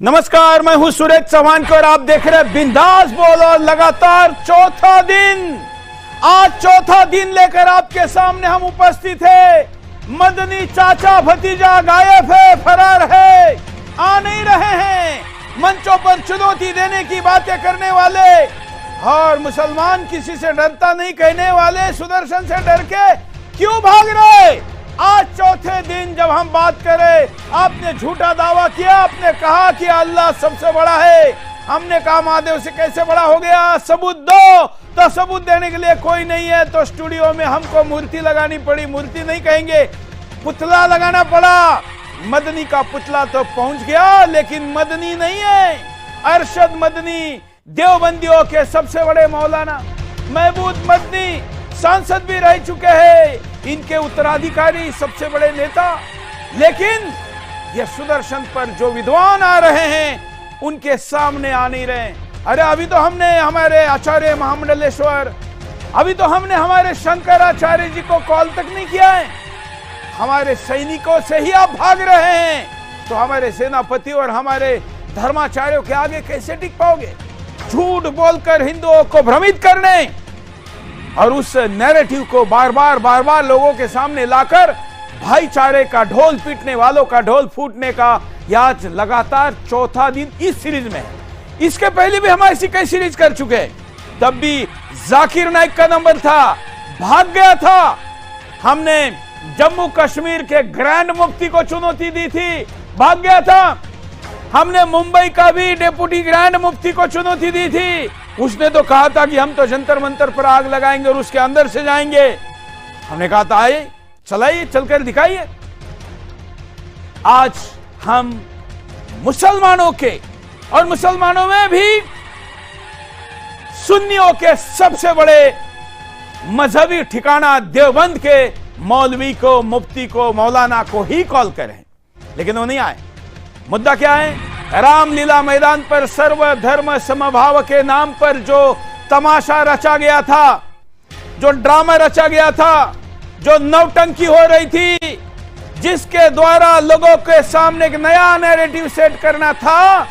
नमस्कार, मैं हूं सुरेश चौहान और आप देख रहे हैं बिंदास बोल। और लगातार चौथा दिन, आज चौथा दिन लेकर आपके सामने हम उपस्थित हैं। मदनी चाचा भतीजा गायब है, फरार है, आ नहीं रहे हैं। मंचों पर चुनौती देने की बातें करने वाले और मुसलमान किसी से डरता नहीं कहने वाले सुदर्शन से डर के क्यों भाग रहे? आज चौथे दिन जब हम बात करें, आपने झूठा दावा किया, आपने कहा कि अल्लाह सबसे बड़ा है। हमने कहा महादेव से कैसे बड़ा हो गया, सबूत दो। तो सबूत देने के लिए कोई नहीं है, तो स्टूडियो में हमको मूर्ति लगानी पड़ी। मूर्ति नहीं कहेंगे, पुतला लगाना पड़ा। मदनी का पुतला तो पहुंच गया, लेकिन मदनी नहीं है। अरशद मदनी देवबंदियों के सबसे बड़े मौलाना महमूद मदनी सांसद भी रह चुके हैं, इनके उत्तराधिकारी सबसे बड़े नेता। लेकिन ये सुदर्शन पर जो विद्वान आ रहे हैं उनके सामने आ नहीं रहे। अरे अभी तो हमने हमारे आचार्य महामंडलेश्वर, अभी तो हमने हमारे शंकराचार्य जी को कॉल तक नहीं किया है। हमारे सैनिकों से ही आप भाग रहे हैं, तो हमारे सेनापति और हमारे धर्माचार्यों के आगे कैसे टिक पाओगे? झूठ बोलकर हिंदुओं को भ्रमित करने और उस नैरेटिव को बार बार लोगों के सामने लाकर भाईचारे का ढोल पीटने वालों का ढोल फूटने का यह आज लगातार चौथा दिन इस सीरीज में है। इसके पहले भी हम ऐसी कई सीरीज कर चुके हैं, तब भी जाकिर नाइक का नंबर था, भाग गया था। हमने जम्मू कश्मीर के ग्रैंड मुफ्ती को चुनौती दी थी, भाग गया था। हमने मुंबई का भी डेप्यूटी ग्रैंड मुफ्ती को चुनौती दी थी, उसने तो कहा था कि हम तो जंतर मंतर पर आग लगाएंगे और उसके अंदर से जाएंगे। हमने कहा था आइए, चलाइए, चलकर दिखाइए। आज हम मुसलमानों के और मुसलमानों में भी सुन्नियों के सबसे बड़े मजहबी ठिकाना देवबंद के मौलवी को, मुफ्ती को, मौलाना को ही कॉल करें, लेकिन वो नहीं आए। मुद्दा क्या है? रामलीला मैदान पर सर्वधर्म समभाव के नाम पर जो तमाशा रचा गया था, जो ड्रामा रचा गया था, जो नौटंकी हो रही थी, जिसके द्वारा लोगों के सामने एक नया नैरेटिव सेट करना था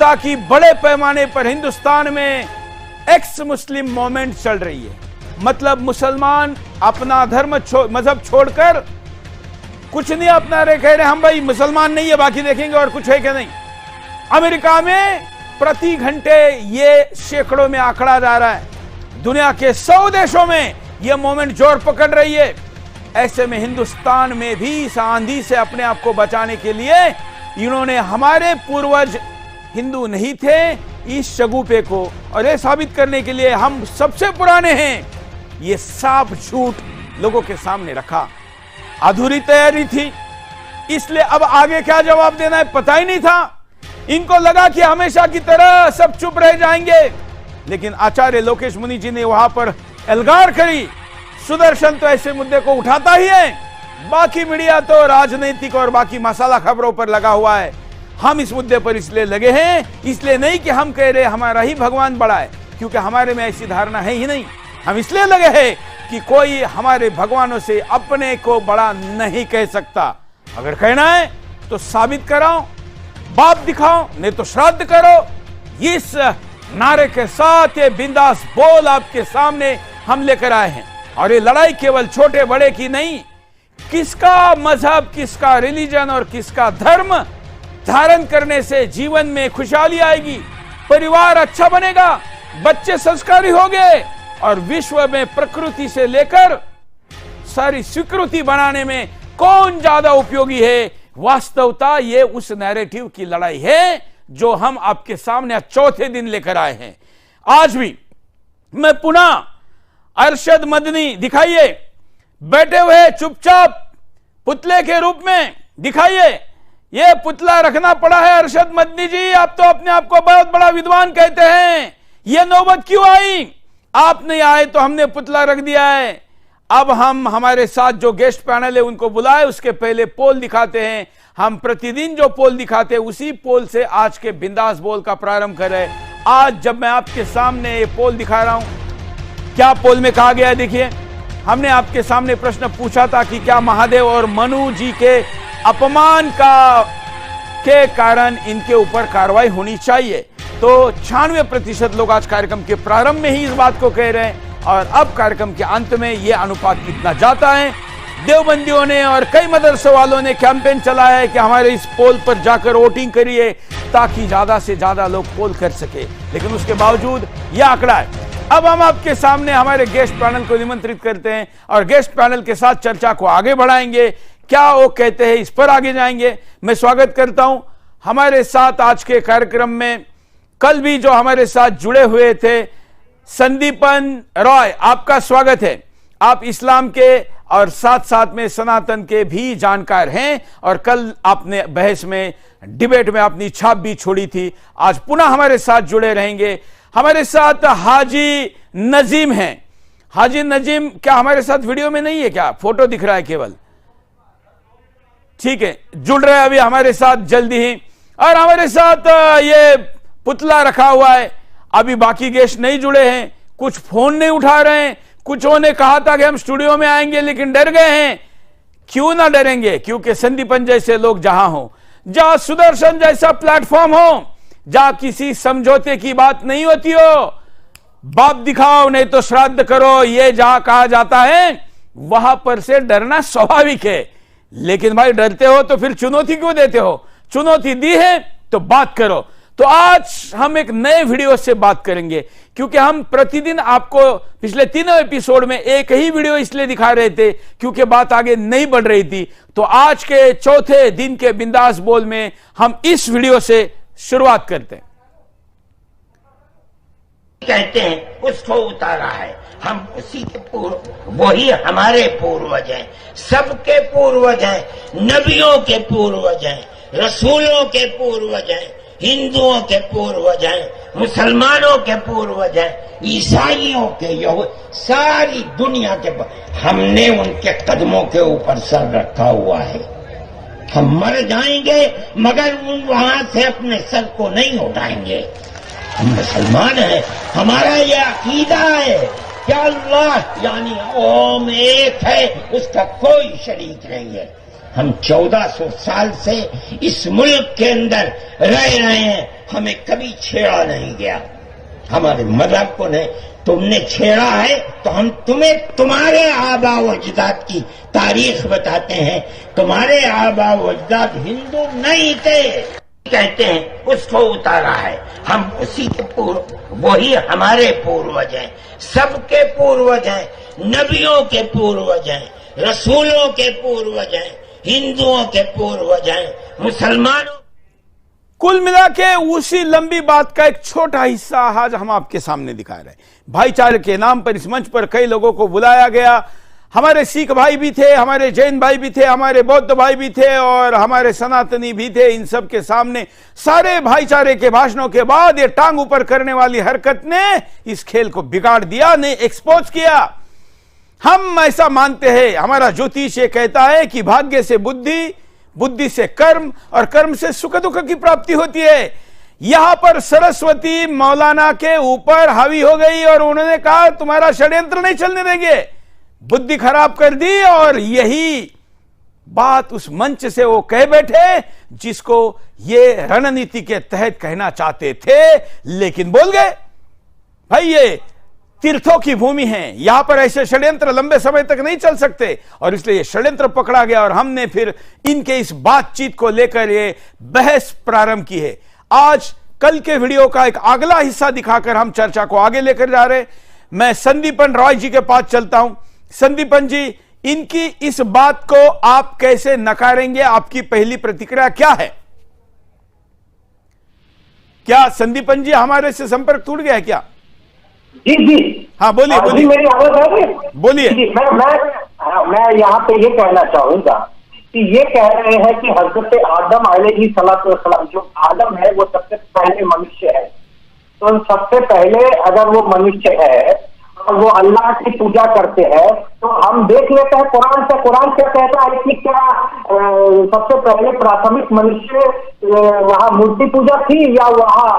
ताकि बड़े पैमाने पर हिंदुस्तान में एक्स मुस्लिम मूवमेंट चल रही है। मतलब मुसलमान अपना धर्म मजहब छोड़कर कुछ नहीं अपना रहे, कह रहे हम भाई मुसलमान नहीं है, बाकी देखेंगे और कुछ है क्या नहीं। अमेरिका में प्रति घंटे ये सैकड़ों में आंकड़ा जा रहा है। दुनिया के 100 देशों में ये मूवमेंट जोर पकड़ रही है। ऐसे में हिंदुस्तान में भी इस आंधी से अपने आप को बचाने के लिए इन्होंने, हमारे पूर्वज हिंदू नहीं थे, इस शगुफे को और ये साबित करने के लिए हम सबसे पुराने हैं, ये साफ झूठ लोगों के सामने रखा। अधूरी तैयारी थी, इसलिए अब आगे क्या जवाब देना है पता ही नहीं था। इनको लगा कि हमेशा की तरह सब चुप रह जाएंगे, लेकिन आचार्य लोकेश मुनि जी ने वहां पर एल्गार करी। सुदर्शन तो ऐसे मुद्दे को उठाता ही है, बाकी मीडिया तो राजनीतिक और बाकी मसाला खबरों पर लगा हुआ है। हम इस मुद्दे पर इसलिए लगे हैं, इसलिए नहीं कि हम कह रहे हमारा ही भगवान बड़ा है, क्योंकि हमारे में ऐसी धारणा है ही नहीं। हम इसलिए लगे हैं कि कोई हमारे भगवानों से अपने को बड़ा नहीं कह सकता। अगर कहना है तो साबित कराओ, बाप दिखाओ, नहीं तो श्राद्ध करो। इस नारे के साथ ये बिंदास बोल आपके सामने हम लेकर आए हैं। और ये लड़ाई केवल छोटे बड़े की नहीं, किसका मजहब, किसका रिलीजन और किसका धर्म धारण करने से जीवन में खुशहाली आएगी, परिवार अच्छा बनेगा, बच्चे संस्कारी होंगे और विश्व में प्रकृति से लेकर सारी स्वीकृति बनाने में कौन ज्यादा उपयोगी है, वास्तवता ये उस नैरेटिव की लड़ाई है जो हम आपके सामने चौथे दिन लेकर आए हैं। आज भी मैं पुनः अरशद मदनी दिखाइए, बैठे हुए चुपचाप पुतले के रूप में दिखाइए। ये पुतला रखना पड़ा है अरशद मदनी जी, आप तो अपने आप को बहुत बड़ा विद्वान कहते हैं, ये नौबत क्यों आई? आप नहीं आए तो हमने पुतला रख दिया है। अब हम हमारे साथ जो गेस्ट पैनल है उनको बुलाए, उसके पहले पोल दिखाते हैं। हम प्रतिदिन जो पोल दिखाते हैं उसी पोल से आज के बिंदास बोल का प्रारंभ करें। आज जब मैं आपके सामने ये पोल दिखा रहा हूं, क्या पोल में कहा गया है देखिए। हमने आपके सामने प्रश्न पूछा था कि क्या महादेव और मनु जी के अपमान का जिसके कारण इनके ऊपर कार्रवाई होनी चाहिए। तो 96% लोग आज कार्यक्रम के प्रारंभ में ही इस बात को कह रहे हैं और अब कार्यक्रम के अंत में यह अनुपात कितना जाता है। देवबंदियों ने और कई मदरसे वालों ने कैंपेन चलाया है कि हमारे इस पोल पर जाकर वोटिंग करिए ताकि ज्यादा से ज्यादा लोग पोल कर सके, लेकिन उसके बावजूद यह आंकड़ा है। अब हम आपके सामने हमारे गेस्ट पैनल को निमंत्रित करते हैं और गेस्ट पैनल के साथ चर्चा को आगे बढ़ाएंगे। क्या वो कहते हैं इस पर आगे जाएंगे। मैं स्वागत करता हूं हमारे साथ आज के कार्यक्रम में, कल भी जो हमारे साथ जुड़े हुए थे, संदीपन रॉय, आपका स्वागत है। आप इस्लाम के और साथ साथ में सनातन के भी जानकार हैं और कल आपने बहस में, डिबेट में अपनी छाप भी छोड़ी थी। आज पुनः हमारे साथ जुड़े रहेंगे। हमारे साथ हाजी नजीम हैं। हाजी नजीम क्या हमारे साथ वीडियो में नहीं है क्या? फोटो दिख रहा है केवल? ठीक है, जुड़ रहे हैं अभी हमारे साथ जल्दी ही। और हमारे साथ ये पुतला रखा हुआ है। अभी बाकी गेस्ट नहीं जुड़े हैं, कुछ फोन नहीं उठा रहे हैं, कुछों ने कहा था कि हम स्टूडियो में आएंगे लेकिन डर गए हैं। क्यों ना डरेंगे, क्योंकि संदीपन जैसे लोग जहां हो, जहां सुदर्शन जैसा प्लेटफॉर्म हो, जहां किसी समझौते की बात नहीं होती हो, बाप दिखाओ नहीं तो श्राद्ध करो, ये जहां कहा जाता है, वहां पर से डरना स्वाभाविक है। लेकिन भाई डरते हो तो फिर चुनौती क्यों देते हो? चुनौती दी है तो बात करो। तो आज हम एक नए वीडियो से बात करेंगे, क्योंकि हम प्रतिदिन आपको पिछले 3 एपिसोड में एक ही वीडियो इसलिए दिखा रहे थे क्योंकि बात आगे नहीं बढ़ रही थी। तो आज के चौथे दिन के बिंदास बोल में हम इस वीडियो से शुरुआत करते हैं। कहते हैं उसको उतारा है, हम उसी के वही हमारे पूर्वज हैं, सबके पूर्वज हैं, नबियों के पूर्वज हैं, रसूलों के पूर्वज हैं, हिंदुओं के पूर्वज हैं, मुसलमानों के पूर्वज हैं, ईसाइयों के, सारी दुनिया के। हमने उनके कदमों के ऊपर सर रखा हुआ है। हम मर जाएंगे मगर वहां से अपने सर को नहीं उठाएंगे। हम मुसलमान हैं, हमारा यह अकीदा है कि अल्लाह यानी ओम एक है, उसका कोई शरीक नहीं है। हम 1400 साल से इस मुल्क के अंदर रह रहे हैं, हमें कभी छेड़ा नहीं गया। हमारे मजहब को नहीं, तुमने छेड़ा है तो हम तुम्हें तुम्हारे आबा व अजदाद की तारीख बताते हैं। तुम्हारे आबा व अजदाद हिंदू नहीं थे। कहते हैं उसको उतारा है, हम उसी के वही हमारे पूर्वज हैं, सबके पूर्वज हैं, नबियों के पूर्वज हैं, रसूलों के पूर्वज हैं, हिंदुओं के पूर्वज हैं, मुसलमानों। कुल मिला के उसी लंबी बात का एक छोटा हिस्सा आज हम आपके सामने दिखा रहे हैं। भाईचारे के नाम पर इस मंच पर कई लोगों को बुलाया गया। हमारे सिख भाई भी थे, हमारे जैन भाई भी थे, हमारे बौद्ध भाई भी थे और हमारे सनातनी भी थे। इन सब के सामने सारे भाईचारे के भाषणों के बाद ये टांग ऊपर करने वाली हरकत ने इस खेल को बिगाड़ दिया, ने एक्सपोज किया। हम ऐसा मानते हैं, हमारा ज्योतिष ये कहता है कि भाग्य से बुद्धि, बुद्धि से कर्म और कर्म से सुख दुख की प्राप्ति होती है। यहां पर सरस्वती मौलाना के ऊपर हावी हो गई और उन्होंने कहा तुम्हारा षड्यंत्र नहीं चलने देंगे, बुद्धि खराब कर दी। और यही बात उस मंच से वो कह बैठे जिसको ये रणनीति के तहत कहना चाहते थे, लेकिन बोल गए। भाई ये तीर्थों की भूमि है, यहां पर ऐसे षड्यंत्र लंबे समय तक नहीं चल सकते और इसलिए षड्यंत्र पकड़ा गया और हमने फिर इनके इस बातचीत को लेकर ये बहस प्रारंभ की है। आज कल के वीडियो का एक अगला हिस्सा दिखाकर हम चर्चा को आगे लेकर जा रहे हैं। मैं संदीपन रॉय जी के पास चलता हूं। संदीपन जी, इनकी इस बात को आप कैसे नकारेंगे? आपकी पहली प्रतिक्रिया क्या है? क्या संदीपन जी हमारे से संपर्क टूट गया है क्या? जी जी हाँ बोलिए बोलिए, मेरी आवाज आ रही है? बोलिए। मैं यहाँ पे ये कहना चाहूंगा कि ये कह रहे हैं कि हजरत आदम अलैहिस्सलाम, जो आदम है वो सबसे पहले मनुष्य है। तो सबसे पहले अगर वो मनुष्य है और वो अल्लाह की पूजा करते हैं तो हम देख लेते हैं कुरान से। कुरान क्या कहता है कि क्या सबसे पहले प्राथमिक मनुष्य वहाँ मूर्ति पूजा थी या वहाँ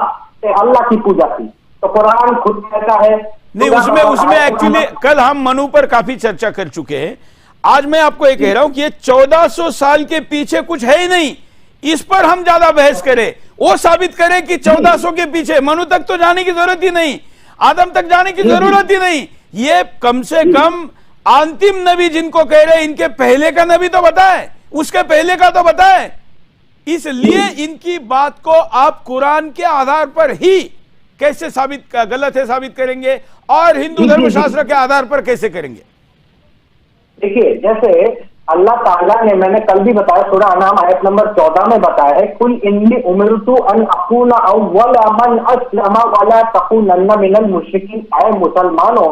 अल्लाह की पूजा थी? तो कुरान खुद कहता है नहीं, उसमें एक्चुअली कल हम मनु पर काफी चर्चा कर चुके हैं। आज मैं आपको ये कह रहा हूं कि ये 1400 साल के पीछे कुछ है ही नहीं। इस पर हम ज्यादा बहस करें, वो साबित करें कि 1400 के पीछे मनु तक तो जाने की जरूरत ही नहीं, आदम तक जाने की जरूरत ही नहीं। ये कम से कम अंतिम नबी जिनको कह रहे हैं, इनके पहले का नबी तो बताए, उसके पहले का तो बताए। इसलिए इनकी बात को आप कुरान के आधार पर ही कैसे साबित गलत है साबित करेंगे और हिंदू धर्मशास्त्र के आधार पर कैसे करेंगे? देखिए, जैसे अल्लाह ताला ने, मैंने कल भी बताया, सूरह अनाम आयत नंबर 14 में बताया है, कुल इन्नी उमिरतु अन अकूना अव्वल मन अस्लमा वला तकूनन्ना मिनल मुशरिकीन। आए मुसलमानों,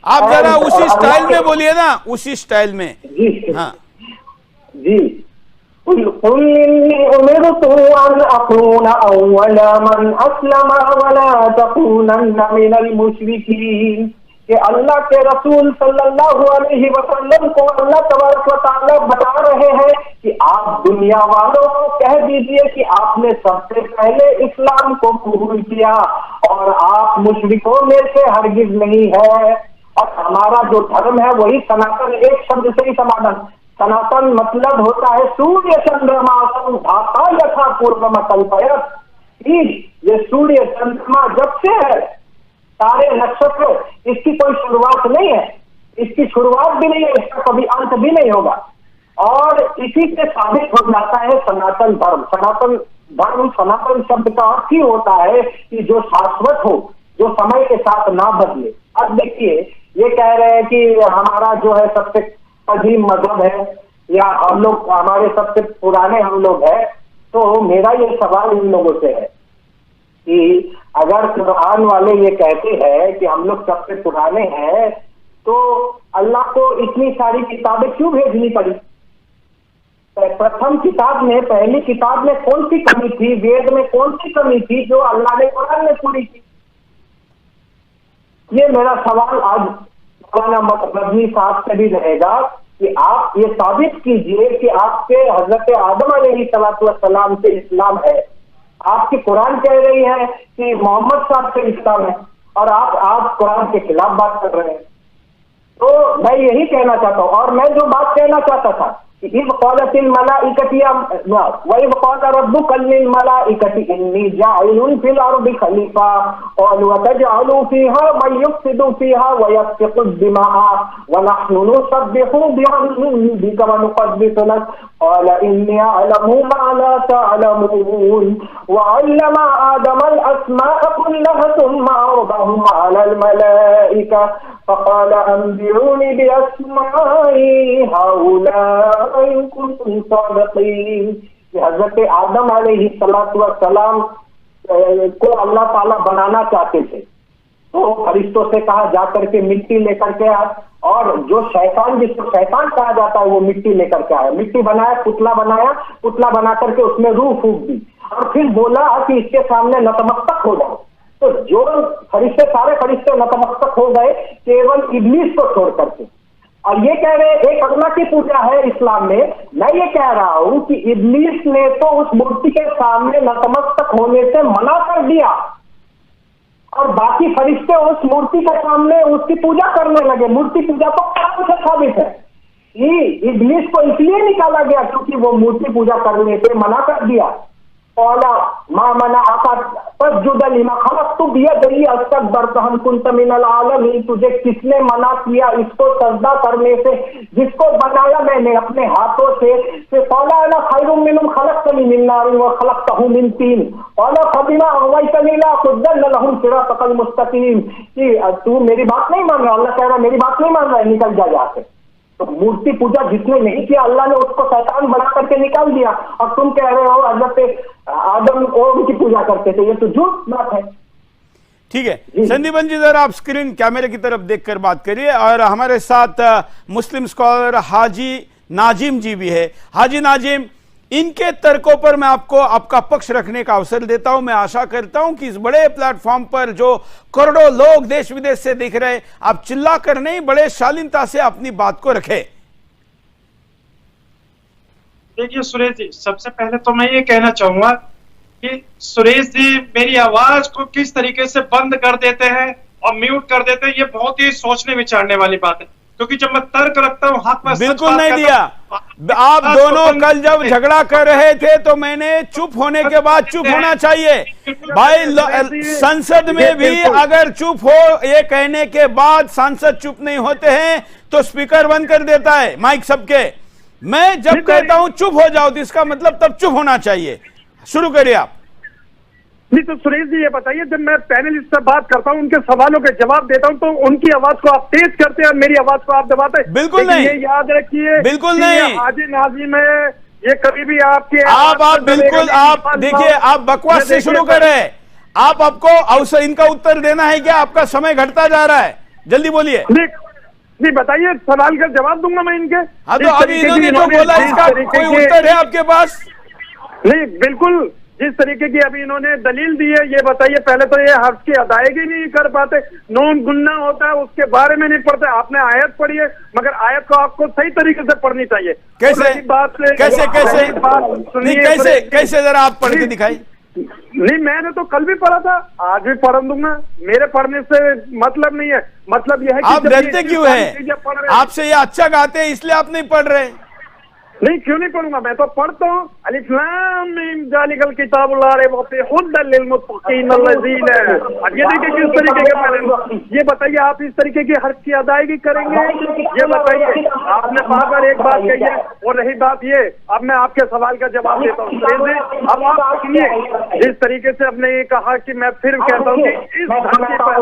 आप जरा उसी स्टाइल में बोलिए ना, उसी स्टाइल में। जी हाँ जी, कुल इन्नी उमिरतु अन अकूना अव्वल मन अस्लमा वला तकूनन्ना मिनल मुशरिकीन। कि अल्लाह के रसूल सल्लल्लाहु अलैहि वसल्लम को अल्लाह तबारक व तआला बता रहे हैं कि आप दुनिया वालों को कह दीजिए कि आपने सबसे पहले इस्लाम को कबूल किया और आप मुशरिकों में से हरगिज नहीं है, और हमारा जो धर्म है वही सनातन। एक शब्द से ही समाधान, सनातन मतलब होता है सूर्य चंद्रमा संघाता यथा पूर्व कल्पयत। ये सूर्य चंद्रमा जब से है, सारे नक्षत्र, इसकी कोई शुरुआत नहीं है, इसकी शुरुआत भी नहीं है, इसका कभी अंत भी नहीं होगा। और इसी से साबित हो जाता है सनातन धर्म। सनातन धर्म, सनातन शब्द का अर्थ ही होता है कि जो शाश्वत हो, जो समय के साथ ना बदले। अब देखिए, ये कह रहे हैं कि हमारा जो है सबसे कदीम मजहब है, या हम लोग, हमारे सबसे पुराने हम लोग हैं। तो मेरा ये सवाल इन लोगों से है कि अगर कुरान वाले ये कहते हैं कि हम लोग सबसे पुराने हैं, तो अल्लाह को इतनी सारी किताबें क्यों भेजनी पड़ी? प्रथम किताब में, पहली किताब में कौन सी कमी थी? वेद में कौन सी कमी थी जो अल्लाह ने कुरान में पूरी की? ये मेरा सवाल आज मौलाना मदनी साहब से भी रहेगा कि आप ये साबित कीजिए कि आपके हजरत आदम अलैहिस्सलाम से इस्लाम है, आपकी कुरान कह रही है कि मोहम्मद साहब से इस्लाम है, और आप कुरान के खिलाफ बात कर रहे हैं। तो मैं यही कहना चाहता हूँ, और मैं जो बात कहना चाहता था कि इज़ क़ालतिल मलाइकतु व इज़ क़ाला रब्बुका लिल मलाइकति इन्नी जाइलुन फिल अर्दि खलीफा क़ालू अतजअलु फ़ीहा मन युफ़सिदु फ़ीहा व यस्फ़िकु दिमाअ व नहनु नुसब्बिहु बिहम्दिका व नुक़द्दिसु लक क़ाल इन्नी अअलमु मा ला तअलमून व अल्लम आदमल अस्माअ कुल्लहा थुम्मा अरदहुम अलल मलाइका फ़क़ाल अंबिऊनी बिअस्माइ हाउला हजरत आदम अलैहिस्सलाम को अल्लाह ताला बनाना चाहते थे, तो फरिश्तों से कहा जा करके मिट्टी लेकर के आए, और जो शैतान, जिसको शैतान कहा जाता है, वो मिट्टी लेकर के आया, मिट्टी बनाया, पुतला बना करके उसमें रूह फूंक दी, और फिर बोला कि इसके सामने नतमस्तक हो जाओ। तो जो फरिश्ते, सारे फरिश्ते नतमस्तक हो गए, केवल इब्लीस को छोड़ करके। और ये कह रहे एक अल्लाह की पूजा है इस्लाम में। मैं ये कह रहा हूं कि इब्लीस ने तो उस मूर्ति के सामने नतमस्तक होने से मना कर दिया, और बाकी फरिश्ते उस मूर्ति के सामने उसकी पूजा करने लगे। मूर्ति पूजा तो कुरान से साबित है कि इब्लीस को इसलिए निकाला गया क्योंकि वो मूर्ति पूजा करने से मना कर दिया। औला मा मना आका तस्जुद लिमा खलक़तु बियदी अस्तकबरत हम कुंत मिनल आलमीन। तुझे किसने मना किया इसको सजदा करने से, जिसको बनाया मैंने अपने हाथों से। क़ाला अना खैरुम मिन्हुम खलक़तनी मिन नारिन व खलक़तहु मिन तीन क़ाला फबिमा अग़वैतनी लअक़ुद्दन्न लहुम सिरातकल मुस्तक़ीम। कि तू मेरी बात नहीं मान रहा, अल्लाह कह रहा मेरी बात नहीं मान रहा है, निकल जा यहाँ से। तो मूर्ति पूजा जिसने नहीं किया, अल्लाह ने उसको शैतान बना करके निकाल दिया, और तुम कह रहे हो हजरत आदम और उनकी पूजा करते थे। ये तो झूठ बात है। ठीक है संदीपन जी, जरा आप स्क्रीन कैमरे की तरफ देखकर बात करिए, और हमारे साथ मुस्लिम स्कॉलर हाजी नाजिम जी भी है। हाजी नाजिम, इनके तर्कों पर मैं आपको आपका पक्ष रखने का अवसर देता हूं। मैं आशा करता हूं कि इस बड़े प्लेटफॉर्म पर जो करोड़ों लोग देश विदेश से दिख रहे हैं, आप चिल्ला कर नहीं, बड़े शालीनता से अपनी बात को रखें। देखिए सुरेश जी, सबसे पहले तो मैं ये कहना चाहूंगा कि सुरेश जी मेरी आवाज को किस तरीके से बंद कर देते हैं और म्यूट कर देते हैं, ये बहुत ही सोचने विचारने वाली बात है। क्योंकि जब मैं तर्क रखता हूँ हक में सच बिल्कुल बात नहीं करता दिया। हूं। आप दोनों कल जब झगड़ा कर रहे थे तो मैंने चुप होने के बाद चुप होना चाहिए भाई। संसद में भी अगर चुप हो, ये कहने के बाद सांसद चुप नहीं होते हैं तो स्पीकर बंद कर देता है माइक सबके। मैं जब कहता हूं चुप हो जाओ तो इसका मतलब तब चुप होना चाहिए। शुरू करिए आप। नहीं तो सुरेश जी ये बताइए, जब मैं पैनलिस्ट से बात करता हूं, उनके सवालों के जवाब देता हूं, तो उनकी आवाज को आप तेज करते हैं और मेरी आवाज को आप दबाते हैं। बिल्कुल नहीं, ये याद रखिए, बिल्कुल नहीं। हाजी नाजी में ये कभी भी आपके आप बिल्कुल, आप देखिए, आप बकवास से शुरू कर रहे हैं। आपको अवसर इनका उत्तर देना है क्या? आपका समय घटता जा रहा है, जल्दी बोलिए। नहीं बताइए, सवाल का जवाब दूंगा मैं इनके। हाँ तो अभी इन्होंने जो बोला इसका कोई उत्तर है आपके पास? नहीं, बिल्कुल जिस तरीके की अभी इन्होंने दलील दी है, ये बताइए, पहले तो ये हर्ष की अदायगी नहीं कर पाते, नॉन गुन्ना होता है उसके बारे में नहीं पढ़ते। आपने आयत पढ़ी है, मगर आयत को आपको सही तरीके से पढ़नी चाहिए। कैसे बात से कैसे कैसे नहीं, कैसे कैसे जरा आप पढ़ के दिखाई। नहीं, मैंने तो कल भी पढ़ा था, आज भी पढ़ दूंगा। मेरे पढ़ने से मतलब नहीं है, मतलब यह है कि आप डरते क्यों है? आपसे ये अच्छा गाते हैं इसलिए आप नहीं पढ़ रहे। नहीं, क्यों नहीं पढ़ूंगा, मैं तो पढ़ता हूँ। अलिफ लाम मीम ज़ालिकल किताबुल ला रैब फीह हुद्दल लिलमुत्तक़ीन अल्लज़ीन। अब ये देखिए किस तरीके के मैंने, ये बताइए आप इस तरीके की हर्ष की अदायगी करेंगे? ये बताइए, आपने बार एक बात कही है। और रही बात ये, अब मैं आपके सवाल का जवाब देता हूँ। अब आप सुनिए, जिस तरीके से आपने ये कहा कि मैं फिर कहता हूँ कि इस धरती पर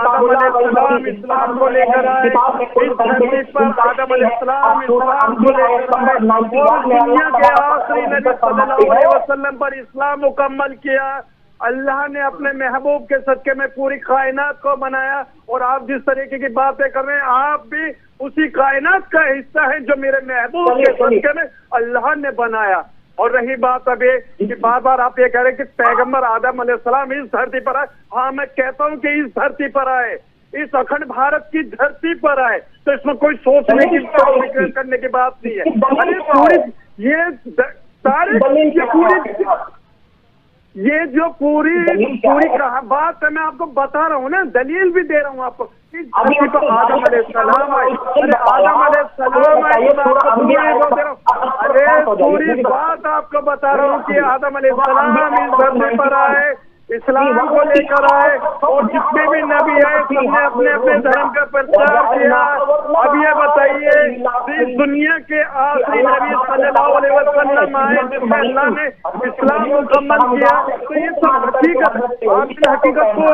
आदम इस्लाम को लेकर आए, इस धरती पर आदम इस्लाम को लेकर आए और दुनिया के आखिरी नबी सल्लल्लाहु अलैहि वसल्लम पर इस्लाम मुकम्मल किया। अल्लाह ने अपने महबूब के सदके में पूरी कायनात को बनाया। और आप जिस तरीके की बातें कर रहे हैं, आप भी उसी कायनात का हिस्सा है जो मेरे महबूब के सदके में अल्लाह ने बनाया। और रही बात अब ये कि बार बार आप ये कह रहे हैं कि पैगंबर आदम अलैहिस्सलाम इस धरती पर आए। हाँ, मैं कहता हूँ कि इस धरती पर आए, इस अखंड भारत की धरती पर आए, तो इसमें कोई सोचने की करने की बात नहीं है। अरे पूरी ये सारे ये जो पूरी कहा बात है, मैं आपको बता रहा हूँ ना, दलील भी दे रहा हूँ आपको। इस धरती पर आदम अलैहिस्सलाम आए, आदम अलैहिस्सलाम आए। अरे पूरी बात आपको बता रहा हूँ कि आदम अलैहिस्सलाम इस धरती पर आए, इस्लाम को लेकर आए, और जितने भी नबी आए सबने अपने अपने धर्म का प्रचार किया। अब ये बताइए, इस दुनिया के आखिरी नबी सल्लल्लाहु अलैहि वसल्लम आए जिसमें अल्लाह ने इस्लाम मुकम्मल किया। तो ये सब हकीकत, आप इन हकीकत को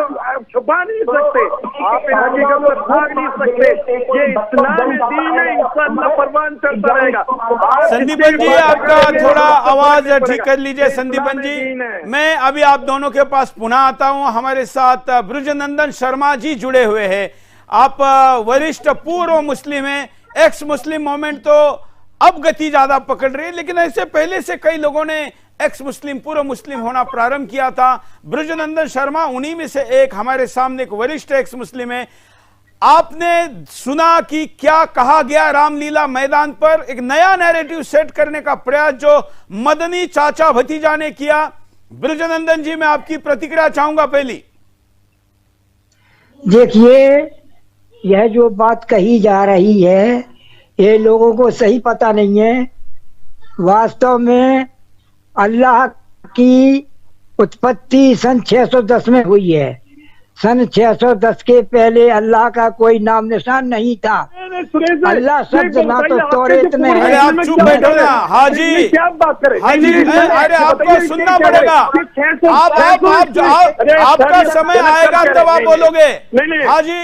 छुपा नहीं सकते, आप इन हकीकत को भाग नहीं सकते। ये इस्लाम दीन है, इंशाअल्लाह परवान चलता रहेगा। संदीपन जी, आपका थोड़ा आवाज ठीक कर लीजिए। संदीपन जी, मैं अभी आप दोनों के पास पुनः आता हूं। हमारे साथ ब्रजनंदन शर्मा जी जुड़े हुए हैं। आप वरिष्ठ पूर्व मुस्लिम हैं। एक्स मुस्लिम मूवमेंट तो अब गति ज्यादा पकड़ रही है, लेकिन ऐसे पहले से कई लोगों ने एक्स मुस्लिम पूर्व मुस्लिम होना प्रारंभ किया था। ब्रजनंदन शर्मा उन्हीं में से एक, हमारे सामने एक वरिष्ठ एक्स मुस्लिम है। आपने सुना कि क्या कहा गया रामलीला मैदान पर, एक नया नैरेटिव सेट करने का प्रयास जो मदनी चाचा भतीजा ने किया। ब्रजनंदन जी, मैं आपकी प्रतिक्रिया चाहूंगा। पहली देखिए, यह जो बात कही जा रही है, ये लोगों को सही पता नहीं है। वास्तव में अल्लाह की उत्पत्ति सन 610 में हुई है। सन 610 के पहले अल्लाह का कोई नाम निशान नहीं था। अल्लाह शब्द ना तो तौरेत में है। अरे आप चुप बैठो ना हाजी, क्या बात करें हाजी। अरे आपको सुनना पड़ेगा। आपका समय आएगा तब आप बोलोगे। हाजी,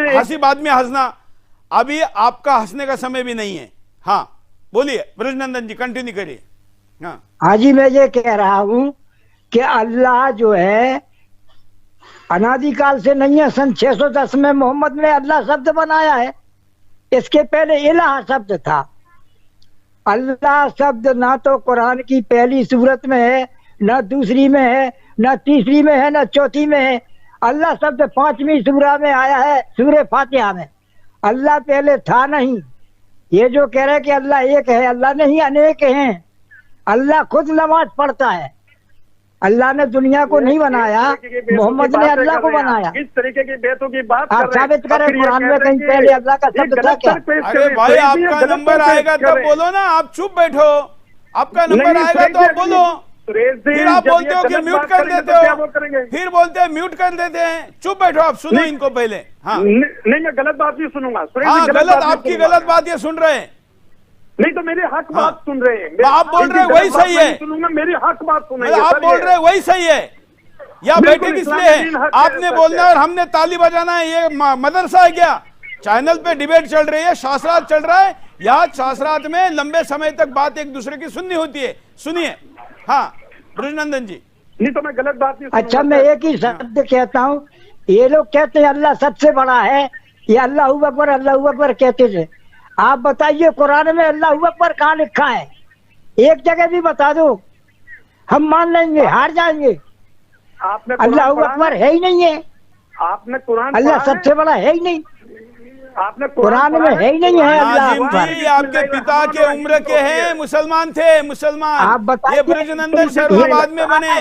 हंसी बाद में हंसना, अभी आपका हंसने का समय भी नहीं है। हाँ बोलिए ब्रजनंदन जी, कंटिन्यू करिए। हाँ हाजी, मैं ये कह रहा हूँ कि अल्लाह जो है अनादिकाल से नहीं है। सन 610 में मोहम्मद ने अल्लाह शब्द बनाया है। इसके पहले इलाह शब्द था। अल्लाह शब्द ना तो कुरान की पहली सूरत में है, ना दूसरी में है, ना तीसरी में है, ना चौथी में है। अल्लाह शब्द 5वीं सूरा में आया है, सूरे फातिहा में। अल्लाह पहले था नहीं। ये जो कह रहे हैं कि अल्लाह एक है, अल्लाह नहीं, अनेक हैं। अल्लाह खुद नमाज पढ़ता है। अल्लाह ने दुनिया को नहीं बनाया, मोहम्मद ने अल्लाह को बनाया। किस तरीके की बेतों की बात आप साबित करें कुरान में कहीं पहले अल्लाह का शब्द था क्या? अरे भाई आपका नंबर आएगा तब बोलो ना, आप चुप बैठो, आपका नंबर आएगा तो आप बोलो। फिर आप बोलते हो कि म्यूट कर देते हो, फिर बोलते हैं म्यूट कर देते हैं। चुप बैठो, आप सुनो इनको पहले। हाँ नहीं, मैं गलत बात नहीं सुनूंगा। हाँ गलत, आपकी गलत बात ये सुन रहे हैं। नहीं तो मेरी हक बात सुन रहे हैं। आप बोल रहे हैं वही सही है, सुनूंगा, मेरी हक बात सुनेंगे। आप बोल रहे हैं वही सही है, या बैठे किस लिए है? आपने बोलना है और हमने ताली बजाना है, ये मदरसा है क्या? चैनल पे डिबेट चल रही है, शास्त्रार्थ चल रहा है, यहाँ शास्त्रार्थ में लंबे समय तक बात एक दूसरे की सुननी होती है। सुनिए। हाँ ब्रजनंदन जी। नहीं तो मैं गलत बात नहीं। अच्छा मैं एक ही शब्द कहता हूँ, ये लोग कहते हैं अल्लाह सबसे बड़ा है, ये अल्लाह अकबर कहते थे। आप बताइए कुरान में अल्लाह अकबर कहाँ लिखा है? एक जगह भी बता दो, हम मान लेंगे, हार जाएंगे। अल्लाह अकबर है ही नहीं है, आपने कुरान, अल्लाह सबसे बड़ा है ही नहीं, आपने कुरान में है ही नहीं है अल्लाह अकबर। जी आपके पिता के उम्र के हैं, मुसलमान थे, मुसलमान। आप बताइए, ये ब्रजनंदन शर्मा बाद में बने,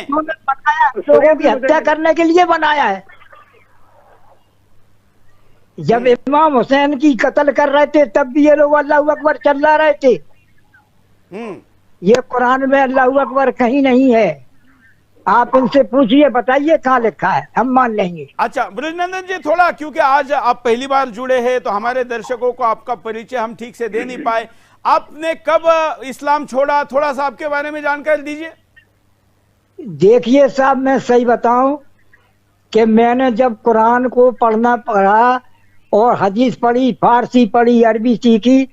लोगों की हत्या करने के लिए बनाया है। जब इमाम हुसैन की कत्ल कर रहे थे तब भी ये लोग अल्लाह अकबर चला रहे थे। ये कुरान में अल्लाह अकबर कहीं नहीं है, आप इनसे पूछिए, बताइए कहाँ लिखा है, हम मान लेंगे। अच्छा ब्रजनंदन जी, थोड़ा क्योंकि आज आप पहली बार जुड़े हैं तो हमारे दर्शकों को आपका परिचय हम ठीक से दे नहीं पाए। आपने कब इस्लाम छोड़ा, थोड़ा सा आपके बारे में जानकारी दीजिए। देखिए साहब, मैं सही बताऊं कि मैंने जब कुरान को पढ़ा और हदीस पढ़ी, फारसी पढ़ी, अरबी सीखी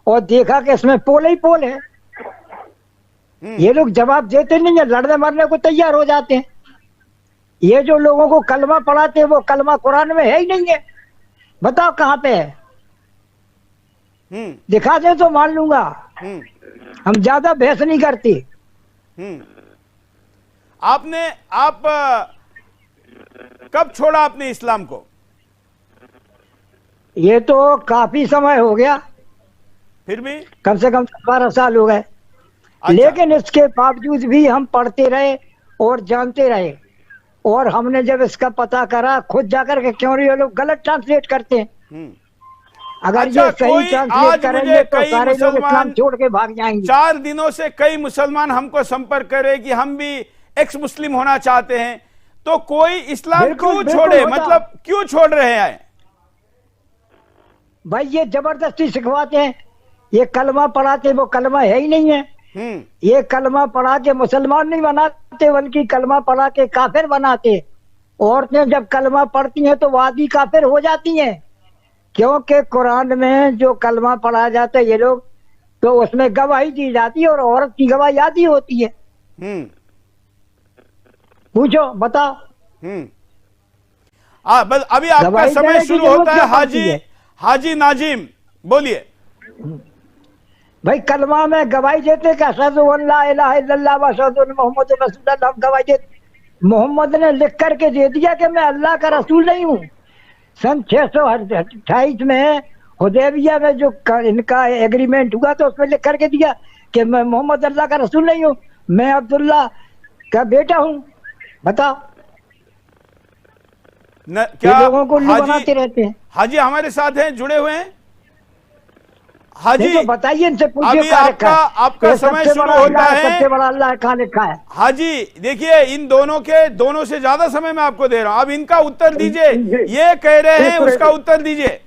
और देखा कि इसमें पोल ही पोल है। ये लोग जवाब देते नहीं है, लड़ने मरने को तैयार हो जाते हैं। ये जो लोगों को कलमा पढ़ाते हैं वो कलमा कुरान में है ही नहीं है, बताओ कहाँ पे है? दिखा दे तो मान लूंगा, हम ज्यादा बहस नहीं करते। आप कब छोड़ा आपने इस्लाम को? ये तो काफी समय हो गया, फिर भी कम से कम 12 साल हो गए। अच्छा। लेकिन इसके बावजूद भी हम पढ़ते रहे और जानते रहे, और हमने जब इसका पता करा खुद जाकर के, क्यों ये लोग गलत ट्रांसलेट करते हैं। अगर अच्छा, ये सही ट्रांसलेट करेंगे तो सारे लोग इस्लाम छोड़ के भाग जाएंगे। 4 दिनों से कई मुसलमान हमको संपर्क करे कि हम भी एक्स मुस्लिम होना चाहते हैं, तो कोई इस्लाम क्यों छोड़े, मतलब क्यों छोड़ रहे हैं? भाई ये जबरदस्ती सिखवाते हैं, ये कलमा पढ़ाते, वो कलमा है ही नहीं है। ये कलमा पढ़ा के मुसलमान नहीं बनाते, बल्कि कलमा पढ़ा के काफिर बनाते। औरतें जब कलमा पढ़ती हैं तो वो आदि काफिर हो जाती हैं, क्योंकि कुरान में जो कलमा पढ़ा जाता है ये लोग, तो उसमें गवाही दी जाती है और औरत की गवाही आदि होती है। पूछो, बताओ। बस अभी आपका समय शुरू होता है। हाजी नाजिम बोलिए। भाई कलमा में गवाही देते कि अशहदु अल्ला इलाहा इल्लल्लाह व अशहदु अन्ना मुहम्मदुर रसूलुल्लाह, हम गवाही देते। मोहम्मद ने लिख करके दे दिया कि मैं अल्लाह का रसूल नहीं हूँ। सन 628 में हुदैबिया में जो इनका एग्रीमेंट हुआ तो उसमें लिख करके दिया कि मैं मोहम्मद अल्लाह का रसूल नहीं हूँ, मैं अब्दुल्ला का बेटा हूँ। बताओ, क्या लोगों को बनाते रहते हैं। हाजी हमारे साथ हैं, जुड़े हुए हैं। हाजी तो बताइए, इनसे पूछिए अभी आपका समय शुरू होता है। सबसे बड़ा अल्लाह कहाँ लिखा है? हाजी देखिए, इन दोनों से ज्यादा समय मैं आपको दे रहा हूं, अब इनका उत्तर दीजिए। ये कह रहे हैं, उसका उत्तर दीजिए।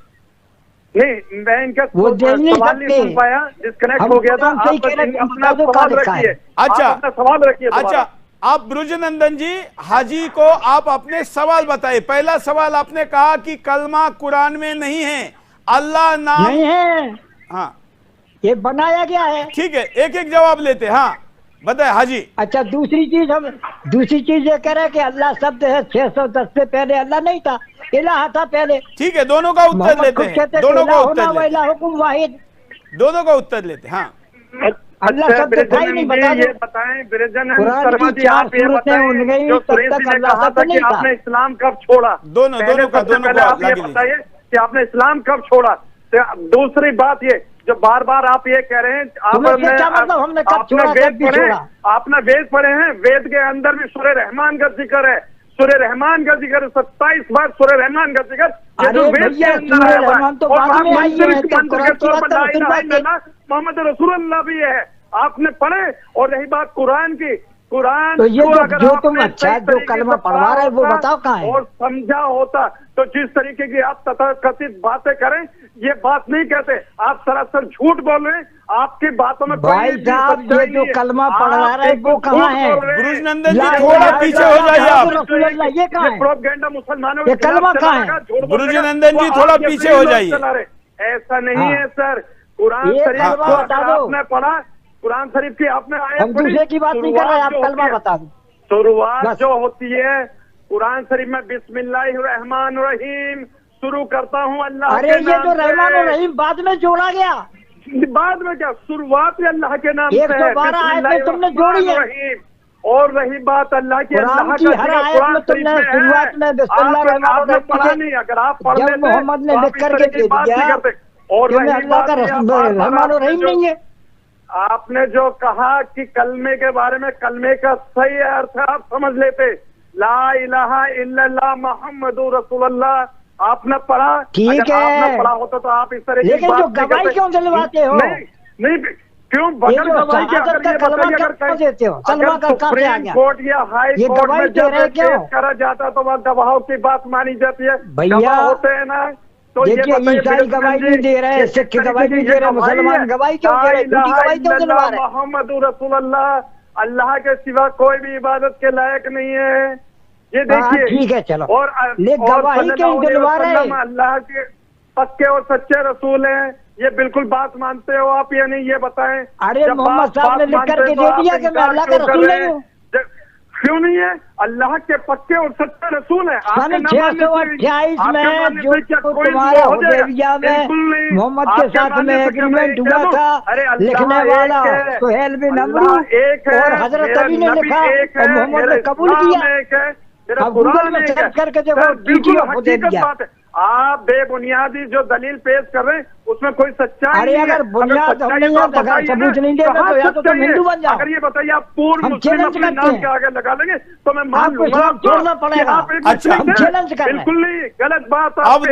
नहीं, मैं इनका सवाल नहीं सुन पाया, डिस्कनेक्ट हो गया था। अपना सवाल रखिए। अच्छा सवाल रखिए। अच्छा, आप ब्रजनंदन जी हाजी को आप अपने सवाल बताइए। पहला सवाल आपने कहा कि कलमा कुरान में नहीं है, अल्लाह नाम नहीं है। हाँ, ये बनाया गया है। ठीक है, एक एक जवाब लेते। हाँ बताए हाजी। अच्छा, दूसरी चीज ये कह रहे हैं कि अल्लाह शब्द है 610 से पहले अल्लाह नहीं था, इलाहा था पहले। ठीक है, दोनों का उत्तर लेते हैं, दोनों का उत्तर लेते, दोनों का उत्तर लेते। हाँ, अल्लाह शब्द था ही नहीं। बता ये बताएं ब्रजन शर्मा जी, आप ये बताएं जो सुरेश जी ने कहा था कि आपने इस्लाम कब छोड़ा। दोनों का आप ये बताइए कि आपने इस्लाम कब छोड़ा। दूसरी बात ये जो बार बार आप ये कह रहे हैं, हमने कब छोड़ा, कब भी छोड़ा? आपने वेद पढ़े हैं, वेद के अंदर भी सूरह रहमान का जिक्र है, सूरह रहमान का जिक्र 27 बार सूरह रहमान का जिक्र, अरे भैया सूरह रहमान तो बाद में आई है, मोहम्मद रसूलुल्लाह भी है, आपने पढ़े। और रही बात कुरान की, कुरान तो ये जो तुम अच्छा जो कलमा पढ़वा रहे वो बताओ कहाँ है? और समझा होता तो जिस तरीके की आप तथाकथित बातें करें, ये बात नहीं कहते, आप सरासर झूठ बोल रहे हैं, आपकी बातों में भाई साहब ये जो कलमा पढ़वा रहे वो कहाँ है? ब्रुज नंदन जी थोड़ा पीछे हो जाइए आप। ये कहाँ है? प्रोपेगेंडा मुसलमानों ये कलमा कहाँ है? ब्रुज नंदन जी थोड़ा पीछे हो जाइए। ऐसा नहीं है सर, कुरान शरीफ को आपने पढ़ा, कुरान शरीफ की आपने हम दूसरे की बात नहीं कर रहे, आप कलमा बता दो। शुरुआत जो होती है कुरान शरीफ में बिस्मिल्लाहिर्रहमानिर्रहीम शुरू करता हूँ अल्लाह अरे ये जो रहमान और रहीम बाद में जोड़ा गया, बाद में क्या, शुरुआत ही अल्लाह के नाम से है, 112 आयत में तुमने जोड़ी है। और रही बात अल्लाह की, कुरान की हर आयत में तुमने शुरुआत में बिस्मिल्लाहिर्रहमानिर्रहीम पढ़ा, नहीं, अगर आप पढ़ लेते मोहम्मद ने लिख करके दे दिया, और अल्लाह का रहमान और रहीम नहीं है। आपने जो कहा कि कलमे के बारे में, कलमे का सही अर्थ आप समझ लेते, ला इलाहा इल्लल्लाह मुहम्मदुर रसूलुल्लाह, आपने पढ़ा, ठीक है, आपने पढ़ा होता तो आप इस तरह की लेकिन जो गवाही क्यों दिलवाते हो? नहीं क्यों बगैर गवाही के देते हो? सुप्रीम कोर्ट या हाई कोर्ट में जब पेश करा जाता तो वह गवाहों की बात मानी जाती है, भैया होते हैं ना। तो देखिए ईसाई गवाही नहीं दे रहे, सिख गवाही नहीं दे रहे, मुसलमान गवाही क्यों दे रहे, झूठी गवाही क्यों दिलवा रहे? मोहम्मदुर रसूलुल्लाह, अल्लाह के सिवा कोई भी इबादत के लायक नहीं है, ये देखिए। ठीक है चलो, और गवाही क्यों दिलवा रहे? अल्लाह के पक्के और सच्चे रसूल हैं, ये बिल्कुल बात मानते हो आप या नहीं, ये बताएं। अरे मोहम्मद साहब ने लिख करके दे दिया कि मैं अल्लाह का रसूल नहीं हूँ। क्यों नहीं है? अल्लाह के पक्के और सच्चे रसूल है। 628 में जो तुम्हारे हुदैबिया में मोहम्मद के साथ में एग्रीमेंट हुआ था, लिखने वाला सुहेल बिन अमरू और हजरत अली ने लिखा और मोहम्मद ने कबूल किया। अब गूगल में सर्च करके देखो, वीडियो हुदैबिया। आप बेबुनियादी जो दलील पेश कर रहे हैं उसमें कोई सच्चाई नहीं है। अरे अगर बुनियाद सबूत नहीं देगा तो या तो तुम हिंदू बन जाओ। अगर ये बताइए आप पूर्व मुस्लिम अपने नाम के आगे लगा लेंगे तो मैं मान लूंगा, छोड़ना पड़ेगा। अच्छा, हम चैलेंज कर रहे हैं। बिल्कुल नहीं, गलत बात। अब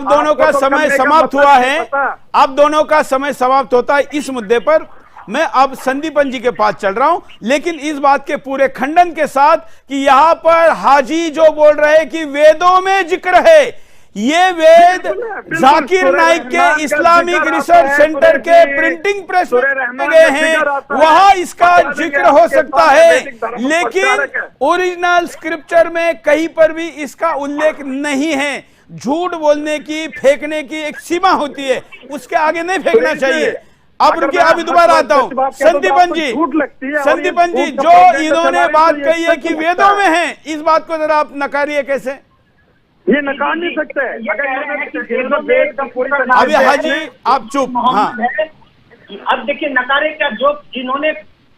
दोनों का समय समाप्त हुआ है, अब दोनों का समय समाप्त होता है। इस मुद्दे पर मैं अब संदीपन जी के पास चल रहा हूं, लेकिन इस बात के पूरे खंडन के साथ कि यहां पर हाजी जो बोल रहे हैं कि वेदों में जिक्र है, ये वेद जाकिर नाइक के इस्लामिक रिसर्च सेंटर के प्रिंटिंग प्रेस में गए हैं, वहां इसका जिक्र हो सकता है, लेकिन ओरिजिनल स्क्रिप्चर में कहीं पर भी इसका उल्लेख नहीं है। झूठ बोलने की, फेंकने की एक सीमा होती है, उसके आगे नहीं फेंकना चाहिए। अब रुकिए, अभी दोबारा आता हूं। संदीपन जी जो इन्होंने बात कही है कि वेदों में है, इस बात को जरा आप नकारिए। कैसे ये नकार नहीं सकते? अभी हाजी आप चुप। हाँ, अब देखिए नकारे क्या, जो जिन्होंने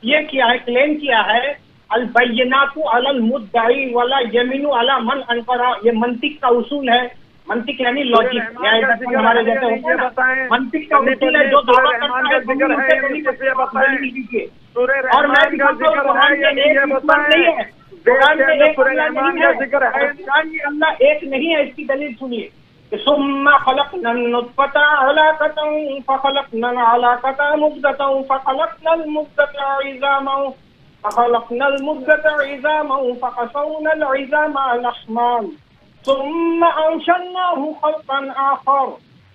ये किया है, क्लेम किया है अल बैयनातु अलल मुद्दाई वला यमीनु अला मन अनकरा, ये मंतिक का उसूल है। मंतिक यानी लॉजिक, हमारे जैसे होते हैं, मंतिक का उसूल है। जो दावा करता है और मैं भी अल्लाह एक नहीं है, इसकी दलील सुनिए। सुम्मा खलक़नन नुत्फ़ता अलक़तन फ़ख़लक़नल अलक़ता मुद्ग़तन फ़ख़लक़नल मुद्ग़ता इज़ामन फ़ख़लक़नल मुद्ग़ता इज़ामन फ़क़सौनल इज़ामा लहमन सुम्मा अंशअनाहु ख़ल्क़न आख़र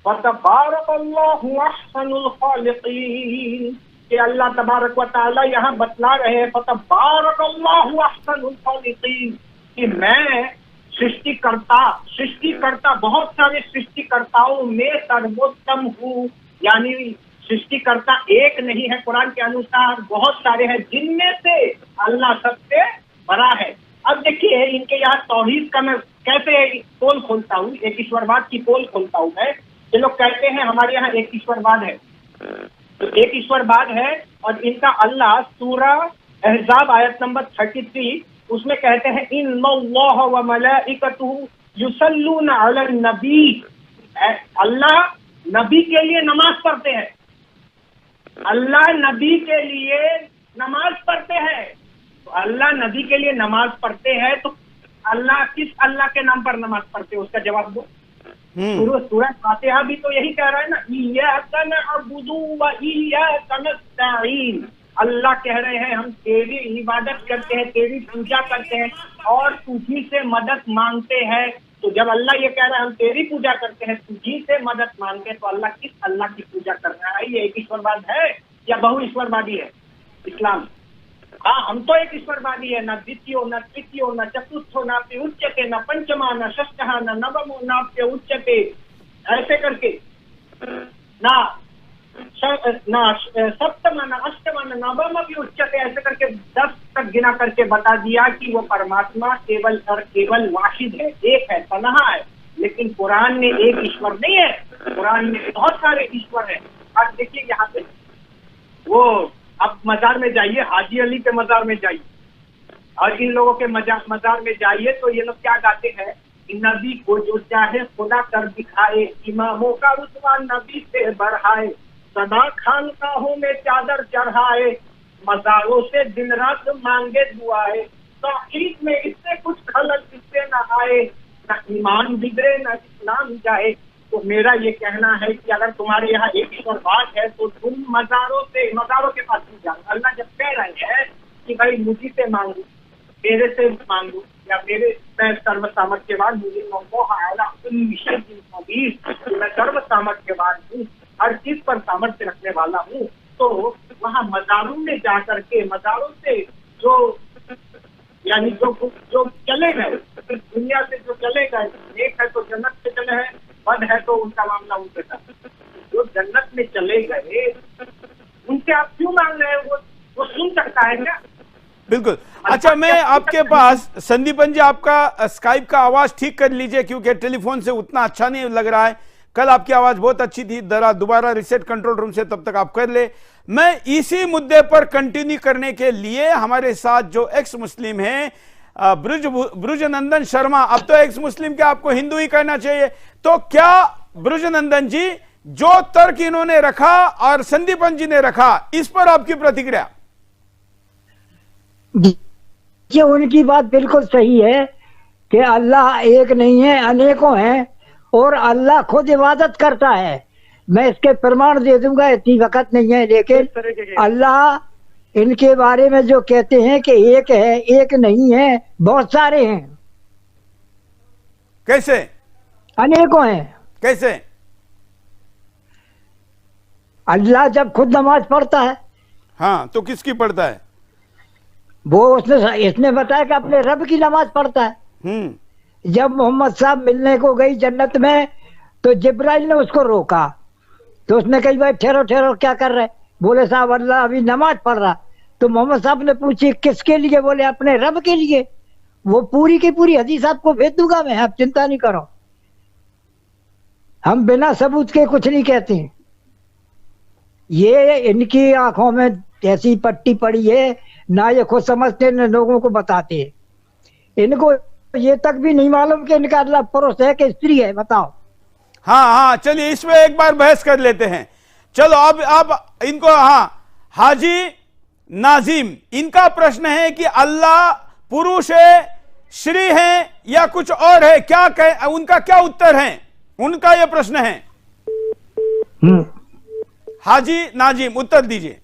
फ़तबारकल्लाहु अहसनुल ख़ालिक़ीन। कि अल्लाह तबारक व तआला यहाँ बतला रहे हैं फ़तबारकल्लाहु अहसनुल ख़ालिक़ीन कि मैं सृष्टिकर्ता बहुत सारे सृष्टिकर्ताओं में सर्वोत्तम हूँ। यानी सृष्टिकर्ता एक नहीं है, कुरान के अनुसार बहुत सारे हैं, जिनमें से अल्लाह सबसे बड़ा है। अब देखिए इनके यहाँ तौहीद का मैं कैसे पोल खोलता हूँ, एक ईश्वरवाद की पोल खोलता हूँ मैं। ये लोग कहते हैं हमारे यहाँ एक ईश्वरवाद है, तो एक ईश्वरवाद है, और इनका अल्लाह सूरा अहज़ाब आयत नंबर 33 उसमें कहते हैं इन्नल्लाह व मलाइकतुहु युसल्लूना अलन नबी। अल्लाह नबी के लिए नमाज पढ़ते हैं, अल्लाह नबी के लिए नमाज पढ़ते हैं। तो अल्लाह नबी के लिए नमाज पढ़ते हैं, तो अल्लाह किस अल्लाह के नाम पर नमाज पढ़ते हैं, उसका जवाब दो। सूरह फातिहा भी तो यही कह रहा है ना, इय्याका नअबुदु व इय्याका नस्तईन। अल्लाह कह रहे हैं हम तेरी इबादत करते हैं, तेरी पूजा करते हैं और तुझी से मदद मांगते हैं। तो जब अल्लाह ये कह रहा है हम तेरी पूजा करते हैं, तुझी से मदद मांगते हैं, तो अल्लाह किस अल्लाह की पूजा कर रहा है? ये एक ईश्वरवाद है या बहु ईश्वरवादी है इस्लाम? हाँ, हम तो एक ईश्वरवादी है, न द्वितीयो न तृतीयो न चतुर्थो नाप्य उच्यते, न पंचमा न षष्ठः न नवमो नाप्य उच्यते, ऐसे करके ना सप्तम न अष्टम न नवम भी उच्चते, ऐसे करके 10 तक गिना करके बता दिया कि वो परमात्मा केवल और केवल वाहिद है, एक है, तन्हा है। लेकिन कुरान में एक ईश्वर नहीं है, कुरान में बहुत सारे ईश्वर है। अब देखिए यहाँ पे वो, अब मजार में जाइए, हाजी अली के मजार में जाइए और इन लोगों के मजार में जाइए, तो ये लोग क्या गाते हैं? नबी को जो चाहे खुदा कर दिखाए, इमामों का रुतबा नबी से बढ़ाए, सदा खानकाहों में चादर चढ़ाए, मजारों से दिन रात मांगे दुआए, तौहीद में इससे कुछ खलल इससे न आए, न ईमान बिगड़े न इस्लाम जाए। तो मेरा ये कहना है कि अगर तुम्हारे यहाँ एक ईश्वरवाद है तो तुम मजारों के पास नहीं जाओ। अल्लाह जब कह रहे हैं कि भाई मुझी से मांगू, मेरे से मांगू, या मैं सर्व सामर्थ्यवान मैं सर्व सामर्थ्यवान हूँ, हर चीज पर सामर्थ्य रखने वाला हूँ, तो वहाँ मजारों में जाकर के, मजारों से जो यानी जो चले गए, दुनिया से जो चले गए, एक है तो जन्नत से चले हैं, बद है तो उनका मामला उनके साथ। जो जन्नत में चले गए उनसे आप क्यों मांग रहे हैं? वो सुन सकता है क्या? बिल्कुल। अच्छा, मैं आपके पास संदीपन जी आपका स्काइप का आवाज ठीक कर लीजिए, क्योंकि टेलीफोन से उतना अच्छा नहीं लग रहा है। कल आपकी आवाज बहुत अच्छी थी, दोबारा रिसेट कंट्रोल रूम से, तब तक आप कर ले। मैं इसी मुद्दे पर कंटिन्यू करने के लिए हमारे साथ जो एक्स मुस्लिम हैं ब्रुजनंदन शर्मा, अब तो एक्स मुस्लिम क्या, आपको हिंदू ही कहना चाहिए, तो क्या ब्रुजनंदन जी जो तर्क इन्होंने रखा और संदीपन जी ने रखा, इस पर आपकी प्रतिक्रिया? ये उनकी बात बिल्कुल सही है कि अल्लाह एक नहीं है, अनेकों हैं, और अल्लाह खुद इबादत करता है। मैं इसके प्रमाण दे दूंगा, इतनी वक्त नहीं है, लेकिन अल्लाह इनके बारे में जो कहते हैं कि एक है, एक नहीं है, बहुत सारे हैं। कैसे? अनेकों हैं। कैसे? अल्लाह जब खुद नमाज पढ़ता है, हाँ, तो किसकी पढ़ता है? वो इसने बताया कि अपने रब की नमाज पढ़ता है। जब मोहम्मद साहब मिलने को गई जन्नत में, तो जिब्राइल ने उसको रोका, तो उसने कही भाई ठहरो ठहरो, क्या कर रहे? बोले साहब अल्लाह अभी नमाज पढ़ रहा। तो मोहम्मद साहब ने पूछी किसके लिए? बोले अपने रब के लिए। वो पूरी की पूरी हदीस आपको भेज दूंगा मैं, आप चिंता नहीं करो, हम बिना सबूत के कुछ नहीं कहते। ये इनकी आंखों में ऐसी पट्टी पड़ी है, ना ये खुद समझते न लोगों को बताते। इनको ये तक भी नहीं मालूम कि इनका अल्लाह पुरुष है कि स्त्री है, बताओ। हाँ, चलिए इसमें एक बार बहस कर लेते हैं। चलो अब इनको, हाँ, हाजी नाजिम, इनका प्रश्न है कि अल्लाह पुरुष है, श्री है या कुछ और है, क्या कह, उनका क्या उत्तर है? उनका यह प्रश्न है। हाजी नाजिम, उत्तर दीजिए।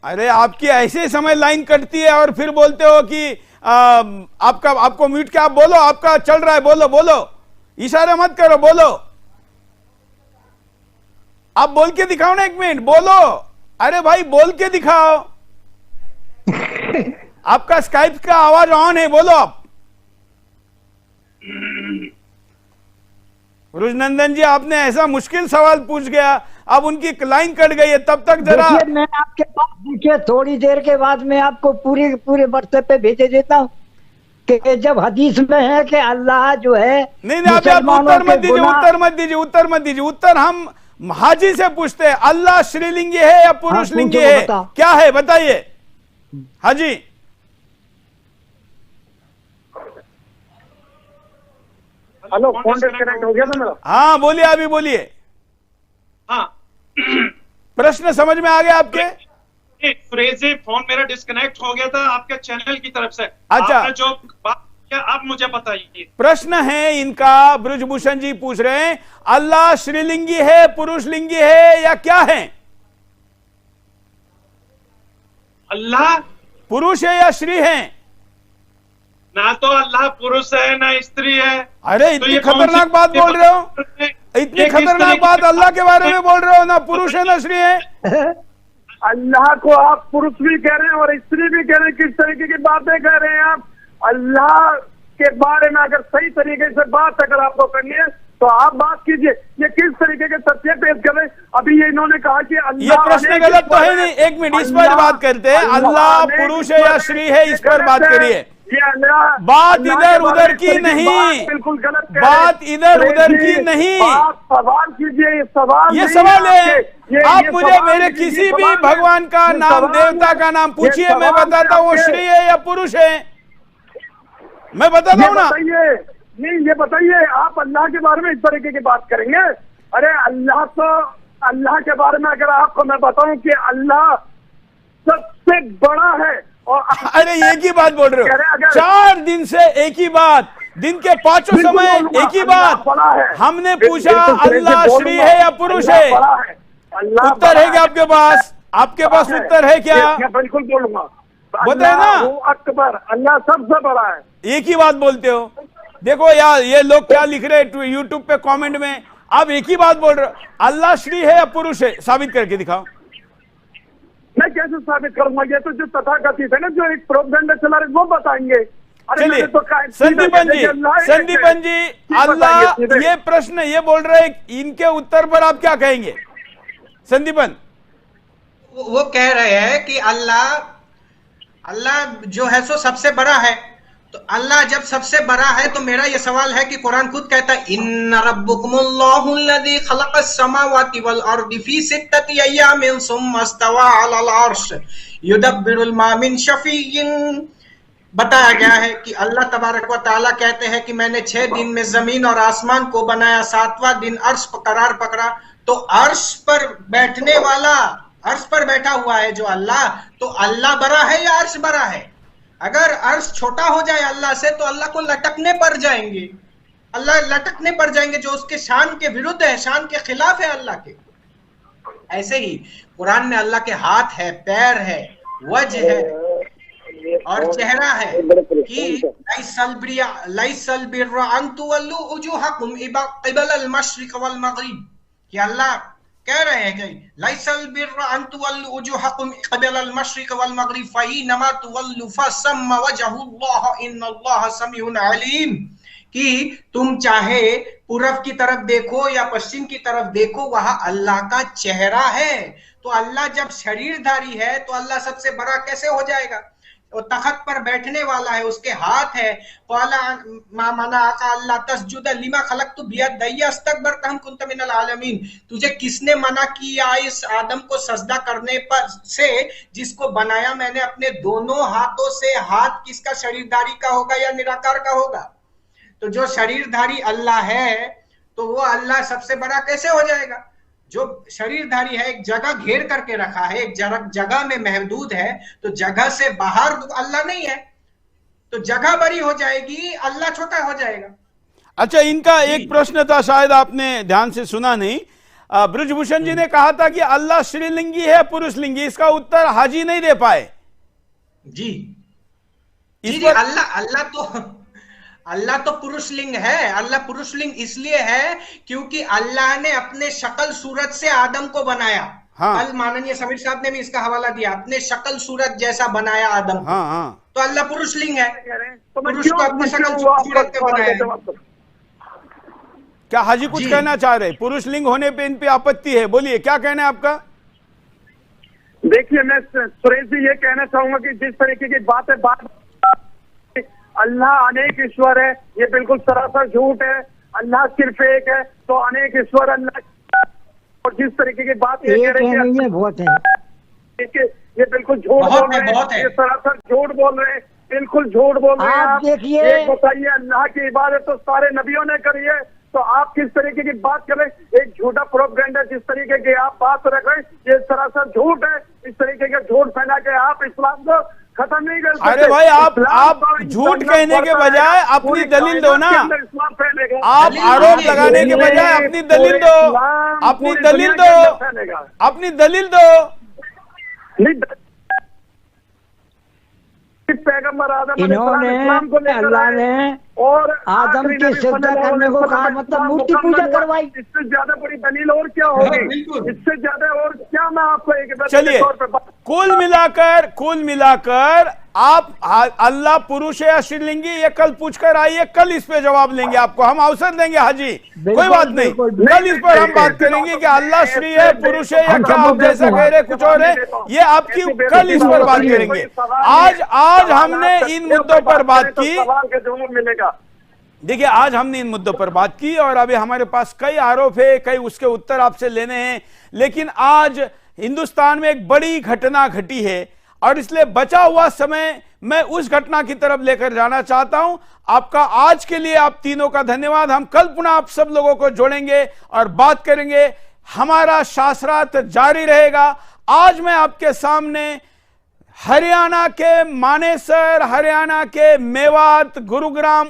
अरे आपकी ऐसे समय लाइन कटती है और फिर बोलते हो कि आपको म्यूट क्या, बोलो, आपका चल रहा है, बोलो बोलो, इशारे मत करो, बोलो, आप बोल के दिखाओ ना, 1 मिनट बोलो। अरे भाई बोल के दिखाओ, आपका स्काइप का आवाज ऑन है, बोलो आप। ब्रुजनंदन जी, आपने ऐसा मुश्किल सवाल पूछ गया, अब उनकी लाइन कट गई है, तब तक जरा मैं आपके पास, देखिए थोड़ी देर के बाद मैं आपको पूरे व्हाट्सएप पे भेजे देता हूँ कि जब हदीस में है कि अल्लाह जो है, नहीं आप उत्तर मत दीजिए, उत्तर मत दीजिए, उत्तर हम हाजी से पूछते हैं। अल्लाह श्रीलिंगी है या पुरुषलिंगी है, क्या है बताइए हाजी। हेलो, फोन डिस्कनेक्ट हो गया था मेरा। हाँ बोलिए, अभी बोलिए। हाँ प्रश्न समझ में आ गया आपके? सुरेश जी, फोन मेरा डिस्कनेक्ट हो गया था आपके चैनल की तरफ से। अच्छा। आपने जो बात किया आप मुझे बताइए। प्रश्न है इनका, ब्रजभूषण जी पूछ रहे हैं अल्लाह श्रीलिंगी है, पुरुषलिंगी है या क्या है? अल्लाह पुरुष है या श्री है? ना तो अल्लाह पुरुष है ना स्त्री है। अरे तो इतनी ये कौन खतरनाक सी बात बोल रहे हो, इतनी ये किस खतरनाक तरीके बात की अल्लाह के बारे में बोल रहे हो, ना पुरुष है ना श्री है। अल्लाह को आप पुरुष भी कह रहे हैं और स्त्री भी कह रहे हैं, किस तरीके की बातें कह रहे हैं आप? अल्लाह के बारे में अगर सही तरीके से बात अगर आपको करनी है तो आप बात कीजिए। ये किस तरीके के तथ्य पेश कर रहे हैं? अभी ये इन्होंने कहा कि अल्लाह, ये प्रश्न गलत तो है नहीं। एक मिनट, इस पर बात करते हैं। अल्लाह पुरुष है या श्री है, इस पर बात करिए। बात इधर उधर की नहीं, बिल्कुल गलत, बात इधर उधर की नहीं। सवाल कीजिए, सवाल ये सवाल है। आप मुझे मेरे किसी भी भगवान का नाम, देवता का नाम पूछिए, मैं बताता हूँ वो श्री है या पुरुष है, मैं बताता हूँ ना। नहीं, ये बताइए, आप अल्लाह के बारे में इस तरीके की बात करेंगे? अरे अल्लाह तो, अल्लाह के बारे में अगर आपको मैं बताऊं कि अल्लाह सबसे बड़ा है और अरे एक ही बात बोल रहे हो, 4 दिन से एक ही बात, दिन के 5 समय एक ही बात। हमने पूछा अल्लाह श्री है या पुरुष है, उत्तर है क्या आपके पास? आपके पास उत्तर है क्या? मैं बिल्कुल बोलूंगा, बताए ना, अकबर, अल्लाह सबसे बड़ा है। एक ही बात बोलते हो। देखो यार, ये लोग क्या लिख रहे हैं यूट्यूब पे कमेंट में, आप एक ही बात बोल रहे हो। अल्लाह श्री है या पुरुष है, साबित करके दिखाओ। मैं कैसे साबित करूंगा? ये तो जो तथाकथित है ना, जो एक प्रोपेगेंडा चला रहे, वो बताएंगे। चलिए संदीपन जी, संदीपन जी, अल्लाह, ये प्रश्न ये बोल रहे हैं, इनके उत्तर पर आप क्या कहेंगे संदीपन? वो कह रहे हैं कि अल्लाह जो है सो सबसे बड़ा है। तो अल्लाह जब सबसे बड़ा है तो मेरा ये सवाल है कि कुरान खुद कहता है इन्ना रब्बुकुमुल्लाहु लज़ी खलक़स समावाति वल अर्दि फी सित्तति अय्यामिन सुम्मा इस्तवा अलल अर्श युदब्बिरुल मा मिन शफ़ीइन। बताया गया है कि अल्लाह तबारक व तआला कहते हैं कि मैंने 6 दिन में जमीन और आसमान को बनाया, 7वां दिन अर्श पर करार पकड़ा। तो अर्श पर बैठने वाला, अर्श पर बैठा हुआ है जो अल्लाह, तो अल्लाह बड़ा है या अर्श बड़ा है? अगर अर्श छोटा हो जाए अल्लाह से तो अल्लाह को लटकने पड़ जाएंगे, अल्लाह लटकने पड़ जाएंगे, जो उसके शान के विरुद्ध है, शान के खिलाफ है अल्लाह के। ऐसे ही कुरान में अल्लाह के हाथ है, पैर है, वजह है और चेहरा है कि लाइसल बिर्रा अन तुवल्लू वुजूहकुम क़िबलल मशरिक़ वल मग़रिब, कि अल्लाह कह रहे हैं कि लाइसल बिर्रा अन तुवल्लू वुजूहकुम क़िबलल मशरिक़ वल मग़रिब फ़इन्नमा तुवल्लू फ़सम्मा वजहुल्लाह इन्नल्लाह समीउन अलीम, कि तुम चाहे पूरब की तरफ देखो या पश्चिम की तरफ देखो, वहां अल्लाह का चेहरा है। तो अल्लाह जब शरीरधारी है तो अल्लाह सबसे बड़ा कैसे हो जाएगा? वो तख्त पर बैठने वाला है, उसके हाथ है। क़ाला मा मनाअका अल्ला तस्जुद लिमा खलक़तु बियदैया अस्तकबरत अम कुन्त मिनल आलमीन, तुझे किसने मना किया इस आदम को सजदा करने पर से जिसको बनाया मैंने अपने दोनों हाथों से? हाथ किसका, शरीरधारी का होगा या निराकार का होगा? तो जो शरीरधारी अल्लाह है तो वो अल्लाह सबसे बड़ा कैसे हो जाएगा? जो शरीरधारी है, एक जगह घेर करके रखा है, एक जगह में महदूद है, तो जगह से बाहर अल्लाह नहीं है, तो जगह बड़ी हो जाएगी, अल्लाह छोटा हो जाएगा। अच्छा, इनका एक प्रश्न था, शायद आपने ध्यान से सुना नहीं। ब्रजभूषण जी ने कहा था कि अल्लाह श्रीलिंगी है पुरुषलिंगी, इसका उत्तर हाजी नहीं दे पाए। जी जी, अल्लाह तो पुरुषलिंग है। अल्लाह पुरुषलिंग इसलिए है क्योंकि अल्लाह ने अपने शक्ल सूरत से आदम को बनाया। हाँ। कल माननीय समीर साहब ने भी इसका हवाला दिया, अपने शक्ल सूरत जैसा बनाया आदम को। हाँ, हाँ। तो अल्लाह पुरुषलिंग है, तो पुरुष को अपने शक्ल सूरत पे बनाया। क्या हाजी कुछ कहना चाह रहे? पुरुषलिंग होने पे इन पे आपत्ति है, बोलिए क्या कहना है आपका? देखिए, मैं सुरेश जी ये कहना चाहूंगा कि जिस तरीके की बात अल्लाह अनेक ईश्वर है, ये बिल्कुल सरासर झूठ है। अल्लाह सिर्फ एक है, तो अनेक ईश्वर अल्लाह। और जिस तरीके की बात ये कह रहे हैं बहुत है, ये बिल्कुल झूठ बोल रहे हैं, ये सरासर झूठ बोल रहे हैं। बिल्कुल झूठ बोल रहे हैं आप आप। देखिए, एक बताइए, अल्लाह की इबादत तो सारे नबियों ने करी है, तो आप किस तरीके की बात करें? एक झूठा प्रोपेगेंडा जिस तरीके की आप बात रख रहे हैं, ये सरासर झूठ है। इस तरीके के झूठ फैला के आप इस्लाम को खत्म नहीं कर सकते। अरे भाई, आप इस्लाम तो झूठ इंसानियत कहने के बढ़ता बजाय है, अपनी पूरी दलील दो ना। कायनात के अंदर इस्लाम फैलेगा। आप दलील आरोप दीजिए। लगाने के बजाय अपनी दलील दो, इस्लाम अपनी पूरी दलील दुनिया के दो, अंदर फैलेगा। अपनी दलील दो। नहीं, पैगंबर आदम इन्होंने इस्लाम को लेकर अल्लाह आए ने और आदम आखिरी की नबी सिजदा सल्लल्लाहु करने को अलैहि कहा, वसल्लम मतलब इस्लाम मूर्ति मुकम्मल पूजा हुआ। करवाई। इससे ज्यादा बड़ी दलील और क्या होगी? इससे ज्यादा और क्या मैं आपको एक चलिए, तौर पे बात कुल मिलाकर आप अल्लाह पुरुष है या श्रीलिंगी, ये कल पूछकर आइए, कल इस पे जवाब लेंगे आपको, हम अवसर देंगे हाजी, कोई बात नहीं। कल इस पर हम बात करेंगे कि अल्लाह श्री है, पुरुष है, या क्या आप जैसा कह रहे कुछ और है, ये आपकी कल इस पर बात करेंगे। आज हमने इन मुद्दों पर बात की। सवाल का जवाब मिलेगा। देखिए, आज हमने इन मुद्दों पर बात की और अभी हमारे पास कई आरोप है, कई उसके उत्तर आपसे लेने हैं, लेकिन आज हिंदुस्तान में एक बड़ी घटना घटी है और इसलिए बचा हुआ समय मैं उस घटना की तरफ लेकर जाना चाहता हूं। आपका आज के लिए आप तीनों का धन्यवाद। हम कल पुनः आप सब लोगों को जोड़ेंगे और बात करेंगे। हमारा शास्त्रार्थ जारी रहेगा। आज मैं आपके सामने हरियाणा के मानेसर, हरियाणा के मेवात, गुरुग्राम,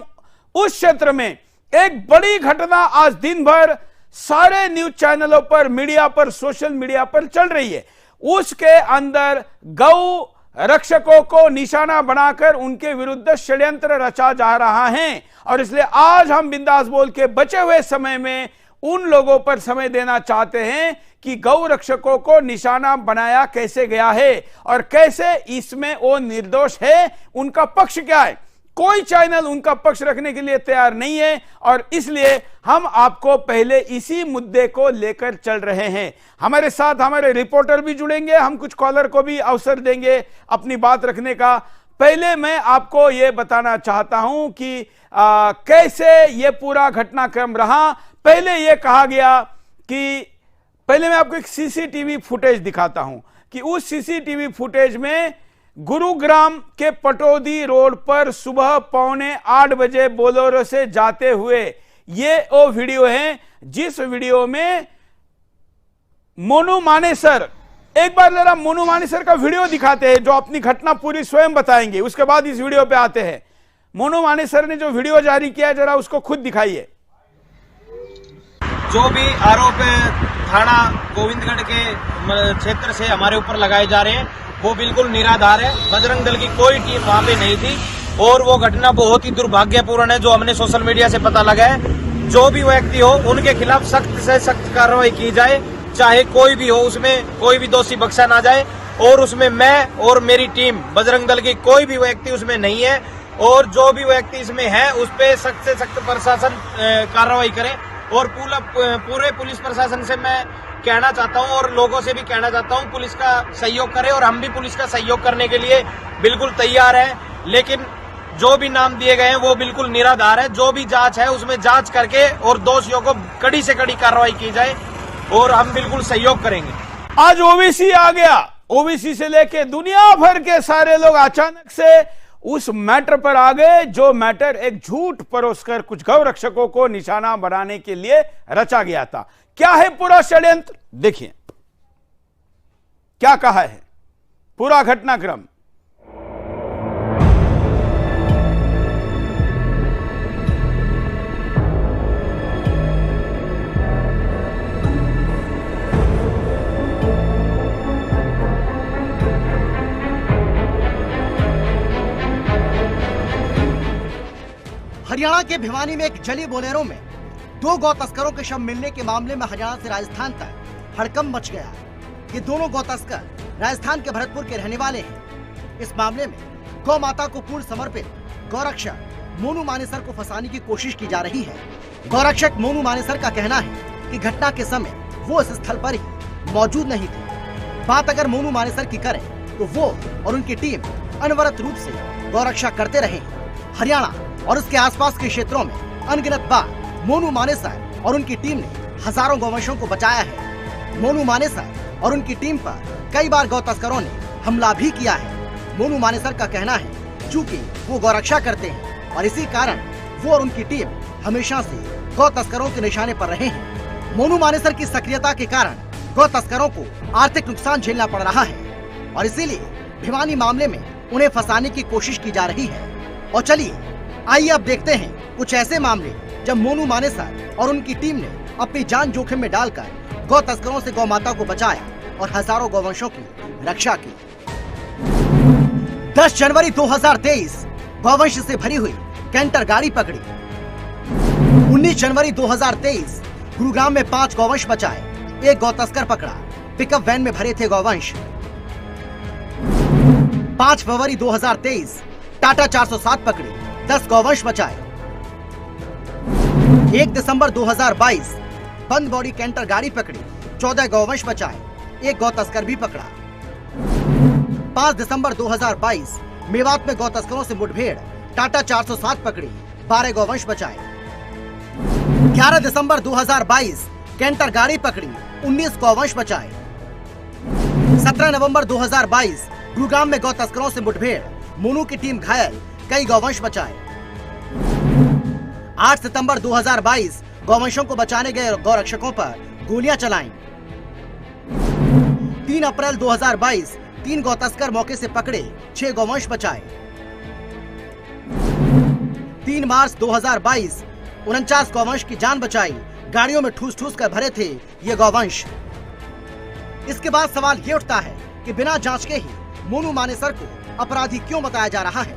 उस क्षेत्र में एक बड़ी घटना आज दिन भर सारे न्यूज चैनलों पर, मीडिया पर, सोशल मीडिया पर चल रही है। उसके अंदर गौ रक्षकों को निशाना बनाकर उनके विरुद्ध षड्यंत्र रचा जा रहा है और इसलिए आज हम बिंदास बोल के बचे हुए समय में उन लोगों पर समय देना चाहते हैं कि गौ रक्षकों को निशाना बनाया कैसे गया है और कैसे इसमें वो निर्दोष है, उनका पक्ष क्या है। कोई चैनल उनका पक्ष रखने के लिए तैयार नहीं है और इसलिए हम आपको पहले इसी मुद्दे को लेकर चल रहे हैं। हमारे साथ हमारे रिपोर्टर भी जुड़ेंगे, हम कुछ कॉलर को भी अवसर देंगे अपनी बात रखने का। पहले मैं आपको यह बताना चाहता हूं कि कैसे यह पूरा घटनाक्रम रहा। पहले यह कहा गया कि, पहले मैं आपको एक सीसीटीवी फुटेज दिखाता हूं कि उस सीसीटीवी फुटेज में गुरुग्राम के पटौदी रोड पर सुबह 7:45 बजे बोलेरो से जाते हुए ये वो वीडियो है जिस वीडियो में मोनू मानेसर, एक बार जरा मोनू मानेसर का वीडियो दिखाते हैं जो अपनी घटना पूरी स्वयं बताएंगे, उसके बाद इस वीडियो पे आते हैं। मोनू मानेसर ने जो वीडियो जारी किया जरा उसको खुद दिखाइए। जो भी आरोप थाना गोविंदगढ़ के क्षेत्र से हमारे ऊपर लगाए जा रहे हैं वो बिल्कुल निराधार है। बजरंग दल की कोई टीम वहां पे नहीं थी और वो घटना बहुत ही दुर्भाग्यपूर्ण है जो हमने सोशल मीडिया से पता लगा है। जो भी व्यक्ति हो उनके खिलाफ सख्त से सख्त कार्रवाई की जाए, चाहे कोई भी हो, उसमें कोई भी दोषी बख्शा ना जाए। और उसमें मैं और मेरी टीम बजरंग दल की कोई भी व्यक्ति उसमें नहीं है और जो भी व्यक्ति इसमें है उस पर सख्त से सख्त प्रशासन कार्रवाई करे। और पूरे पुलिस प्रशासन से मैं कहना चाहता हूं और लोगों से भी कहना चाहता हूं पुलिस का सहयोग करें और हम भी पुलिस का सहयोग करने के लिए बिल्कुल तैयार हैं। लेकिन जो भी नाम दिए गए हैं वो बिल्कुल निराधार है। जो भी जांच है उसमें जांच करके और दोषियों को कड़ी से कड़ी कार्रवाई की जाए और हम बिल्कुल सहयोग करेंगे। आज ओबीसी आ गया, ओबीसी से लेके दुनिया भर के सारे लोग अचानक से उस मैटर पर आ गए जो मैटर एक झूठ परोसकर कुछ गौ रक्षकों को निशाना बनाने के लिए रचा गया था। क्या है पूरा षड्यंत्र, देखिए क्या कहा है पूरा घटनाक्रम। हरियाणा के भिवानी में एक जली बोलेरो में 2 गौ तस्करों के शव मिलने के मामले में हरियाणा से राजस्थान तक हड़कंप मच गया। ये दोनों गौ तस्कर राजस्थान के भरतपुर के रहने वाले हैं। इस मामले में गौ माता को पूर्ण समर्पित गौरक्षक मोनू मानेसर को फंसाने की कोशिश की जा रही है। गौरक्षक मोनू मानेसर का कहना है कि घटना के समय वो इस स्थल पर ही मौजूद नहीं थे। बात अगर मोनू मानेसर की करें तो वो और उनकी टीम अनवरत रूप से गौरक्षा करते रहे। हरियाणा और उसके आसपास के क्षेत्रों में अनगिनत बार मोनू मानेसर और उनकी टीम ने हजारों गौवंशों को बचाया है। मोनू मानेसर और उनकी टीम पर कई बार गौ तस्करों ने हमला भी किया है। मोनू मानेसर का कहना है चूंकि वो गौरक्षा करते हैं और इसी कारण वो और उनकी टीम हमेशा से गौ तस्करों के निशाने पर रहे हैं। मोनू मानेसर की सक्रियता के कारण गौ तस्करों को आर्थिक नुकसान झेलना पड़ रहा है और इसीलिए भिवानी मामले में उन्हें फंसाने की कोशिश की जा रही है। और चलिए आइए अब देखते हैं कुछ ऐसे मामले जब मोनू मानेसर और उनकी टीम ने अपनी जान जोखिम में डालकर गौ तस्करों से गौ माता को बचाया और हजारों गौवंशों की रक्षा की। 10 जनवरी 2023 गौवंश से भरी हुई कैंटर गाड़ी पकड़ी। 19 जनवरी 2023 गुरुग्राम में 5 गौवंश बचाए, 1 गौ तस्कर पकड़ा, पिकअप वैन में भरे थे गौवंश। 5 फरवरी 2023 टाटा 407 पकड़ी, 10 गौवंश बचाए। 1 दिसंबर 2022 बंद बॉडी कैंटर गाड़ी पकड़ी, 14 गौवंश बचाए, 1 गौ तस्कर भी पकड़ा। 5 दिसंबर 2022 मेवात में गौ तस्करों से मुठभेड़, टाटा 407 पकड़ी, 12 गौवंश बचाए। 11 दिसंबर 2022 कैंटर गाड़ी पकड़ी, 19 गौवंश बचाए। 17 नवंबर 2022 गुरुग्राम में गौ तस्करों से मुठभेड़, मोनू की टीम घायल, कई गौवंश बचाए। 8 सितंबर 2022 गौवंशों को बचाने गए गौरक्षकों पर गोलियां चलाईं। 3 अप्रैल 2022 3 गौ तस्कर मौके से पकड़े, 6 गौवंश बचाए। 3 मार्च 2022 49 गौवंश की जान बचाई, गाड़ियों में ठूस ठूस कर भरे थे ये गौवंश। इसके बाद सवाल ये उठता है कि बिना जांच के ही मोनू मानेसर को अपराधी क्यों बताया जा रहा है?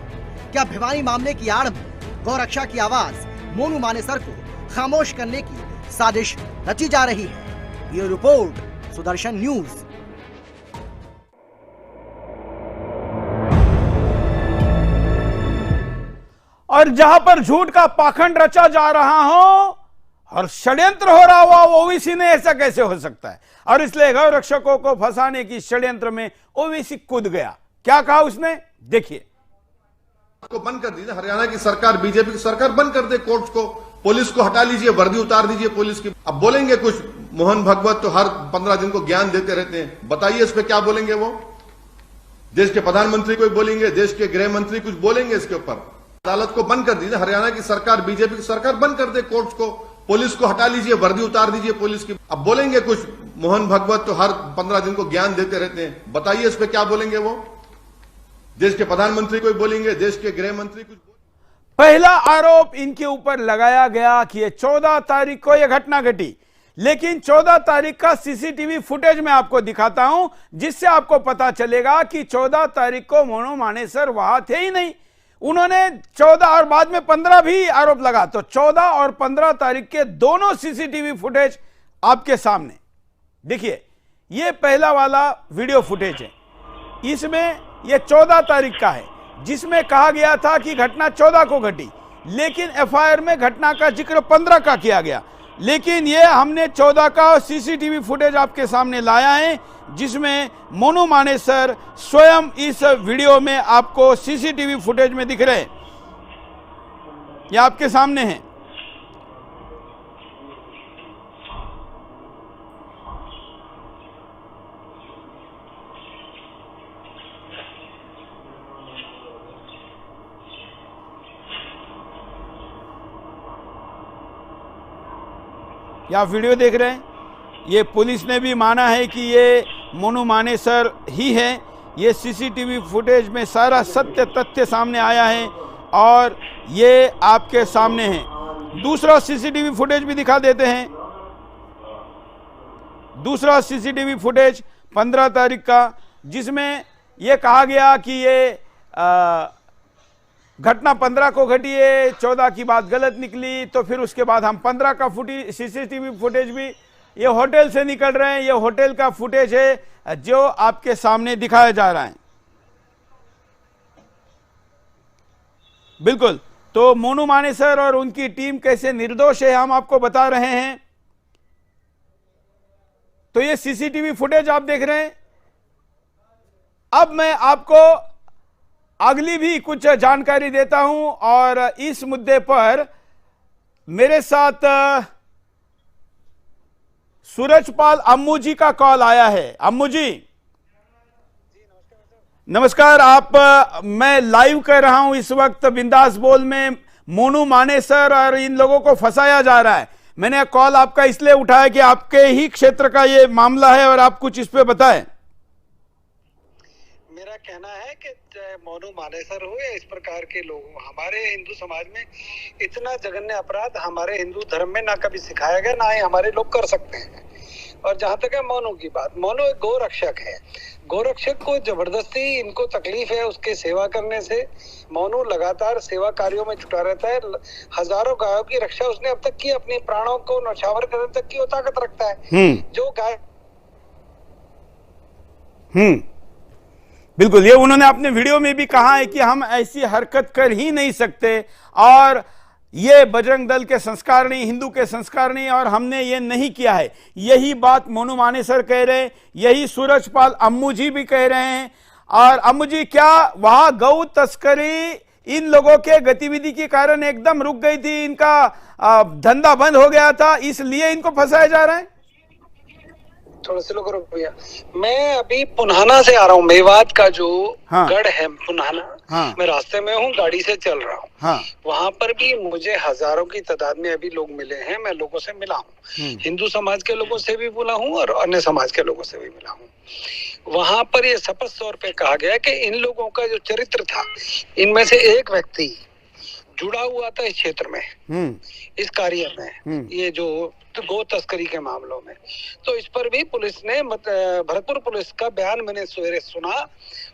क्या भिवानी मामले की आड़ में गौरक्षा की आवाज मोनू मानेसर को खामोश करने की साजिश रची जा रही है? ये रिपोर्ट सुदर्शन न्यूज। और जहां पर झूठ का पाखंड रचा जा रहा हो और षड्यंत्र हो रहा हुआ, वो ओवीसी ने ऐसा कैसे हो सकता है? और इसलिए गौ रक्षकों को फंसाने की षड्यंत्र में ओवीसी कूद गया। क्या कहा उसने, देखिए। को बंद कर दीजिए, हरियाणा की सरकार, बीजेपी की सरकार बंद कर दे कोर्ट्स को, पुलिस को हटा लीजिए, वर्दी उतार दीजिए पुलिस की। अब बोलेंगे कुछ, मोहन भागवत तो हर 15 दिन को ज्ञान देते रहते हैं, बताइए इस पे क्या बोलेंगे वो? देश के प्रधानमंत्री कोई बोलेंगे, देश के गृह मंत्री कुछ बोलेंगे इसके ऊपर? अदालत को बंद कर दीजिए, हरियाणा की सरकार, बीजेपी की सरकार बंद कर दे कोर्ट्स को, पुलिस को हटा लीजिए, वर्दी उतार दीजिए पुलिस की। अब बोलेंगे कुछ, मोहन भागवत तो हर 15 दिन को ज्ञान देते रहते हैं, बताइए इस पे क्या बोलेंगे वो? देश के प्रधानमंत्री कोई बोलेंगे, देश के गृह मंत्री कुछ। पहला आरोप इनके ऊपर लगाया गया कि ये 14 तारीख को यह घटना घटी, लेकिन 14 तारीख का सीसीटीवी फुटेज मैं आपको दिखाता हूं, जिससे आपको पता चलेगा कि 14 तारीख को मोनू मानेसर वहां थे ही नहीं। उन्होंने 14 और बाद में 15 भी आरोप लगा, तो 14 और 15 तारीख के दोनों सीसीटीवी फुटेज आपके सामने देखिए। यह पहला वाला वीडियो फुटेज है, इसमें यह 14 तारीख का है, जिसमें कहा गया था कि घटना 14 को घटी, लेकिन एफआईआर में घटना का जिक्र 15 का किया गया। लेकिन यह हमने 14 का सीसीटीवी फुटेज आपके सामने लाया है, जिसमें मोनू मानेसर स्वयं इस वीडियो में आपको सीसीटीवी फुटेज में दिख रहे हैं। यह आपके सामने है। या वीडियो देख रहे हैं, ये पुलिस ने भी माना है कि ये मोनू मानेसर ही है। ये सीसीटीवी फुटेज में सारा सत्य तथ्य सामने आया है और ये आपके सामने है। दूसरा सीसीटीवी फुटेज भी दिखा देते हैं। दूसरा सीसीटीवी फुटेज 15 तारीख का, जिसमें यह कहा गया कि ये घटना 15 को घटी है, 14 की बात गलत निकली। तो फिर उसके बाद हम 15 का सीसीटीवी फुटेज भी, ये होटल से निकल रहे हैं, ये होटल का फुटेज है जो आपके सामने दिखाया जा रहा है। बिल्कुल, तो मोनू मानेसर और उनकी टीम कैसे निर्दोष है हम आपको बता रहे हैं। तो ये सीसीटीवी फुटेज आप देख रहे हैं। अब मैं आपको अगली भी कुछ जानकारी देता हूं और इस मुद्दे पर मेरे साथ सूरजपाल अम्मू जी का कॉल आया है। अम्मू जी नमस्कार। मैं लाइव कर रहा हूं इस वक्त बिंदास बोल में। मोनू मानेसर और इन लोगों को फंसाया जा रहा है। मैंने कॉल आपका इसलिए उठाया कि आपके ही क्षेत्र का ये मामला है और आप कुछ इस पे बताएं। मेरा कहना है कि चाहे मोनू मानेसर हो या इस प्रकार के लोग हो, हमारे हिंदू समाज में इतना जघन्य अपराध हमारे हिंदू धर्म में ना कभी सिखाया गया, ना ही हमारे लोग कर सकते हैं। और जहां तक है मोनू की बात, मोनू एक गौरक्षक है। गौरक्षक को जबरदस्ती इनको तकलीफ है उसके सेवा करने से। मोनू लगातार सेवा कार्यों में जुटा रहता है। हजारों गायों की रक्षा उसने अब तक की, अपने प्राणों को न्यौछावर करने तक की वो ताकत रखता है। जो गाय बिल्कुल, ये उन्होंने अपने वीडियो में भी कहा है कि हम ऐसी हरकत कर ही नहीं सकते और ये बजरंग दल के संस्कार नहीं, हिंदू के संस्कार नहीं, और हमने ये नहीं किया है। यही बात मोनू मानेसर कह रहे हैं, यही सूरजपाल अम्मू जी भी कह रहे हैं। और अम्मू जी, क्या वहां गौ तस्करी इन लोगों के गतिविधि के कारण एकदम रुक गई थी, इनका धंधा बंद हो गया था, इसलिए इनको फंसाया जा रहा है? थोड़ा से लोग भैया, मैं अभी पुन्हाना से आ रहा हूँ। मेवात का जो गढ़ है पुन्हाना, मैं रास्ते में हूँ, गाड़ी से चल रहा हूँ। वहां पर भी मुझे हजारों की तादाद में अभी लोग मिले हैं। मैं लोगों से मिला हूँ, हिंदू समाज के लोगों से भी मिला हूँ और अन्य समाज के लोगों से भी मिला हूँ। वहां पर ये स्पष्ट तौर पे कहा गया कि इन लोगों का जो चरित्र था, इनमें से एक व्यक्ति जुड़ा हुआ था इस क्षेत्र में, इस कार्य में, ये जो गो तस्करी के मामलों में। तो इस पर भी पुलिस ने भरतपुर पुलिस का बयान मैंने सवेरे सुना।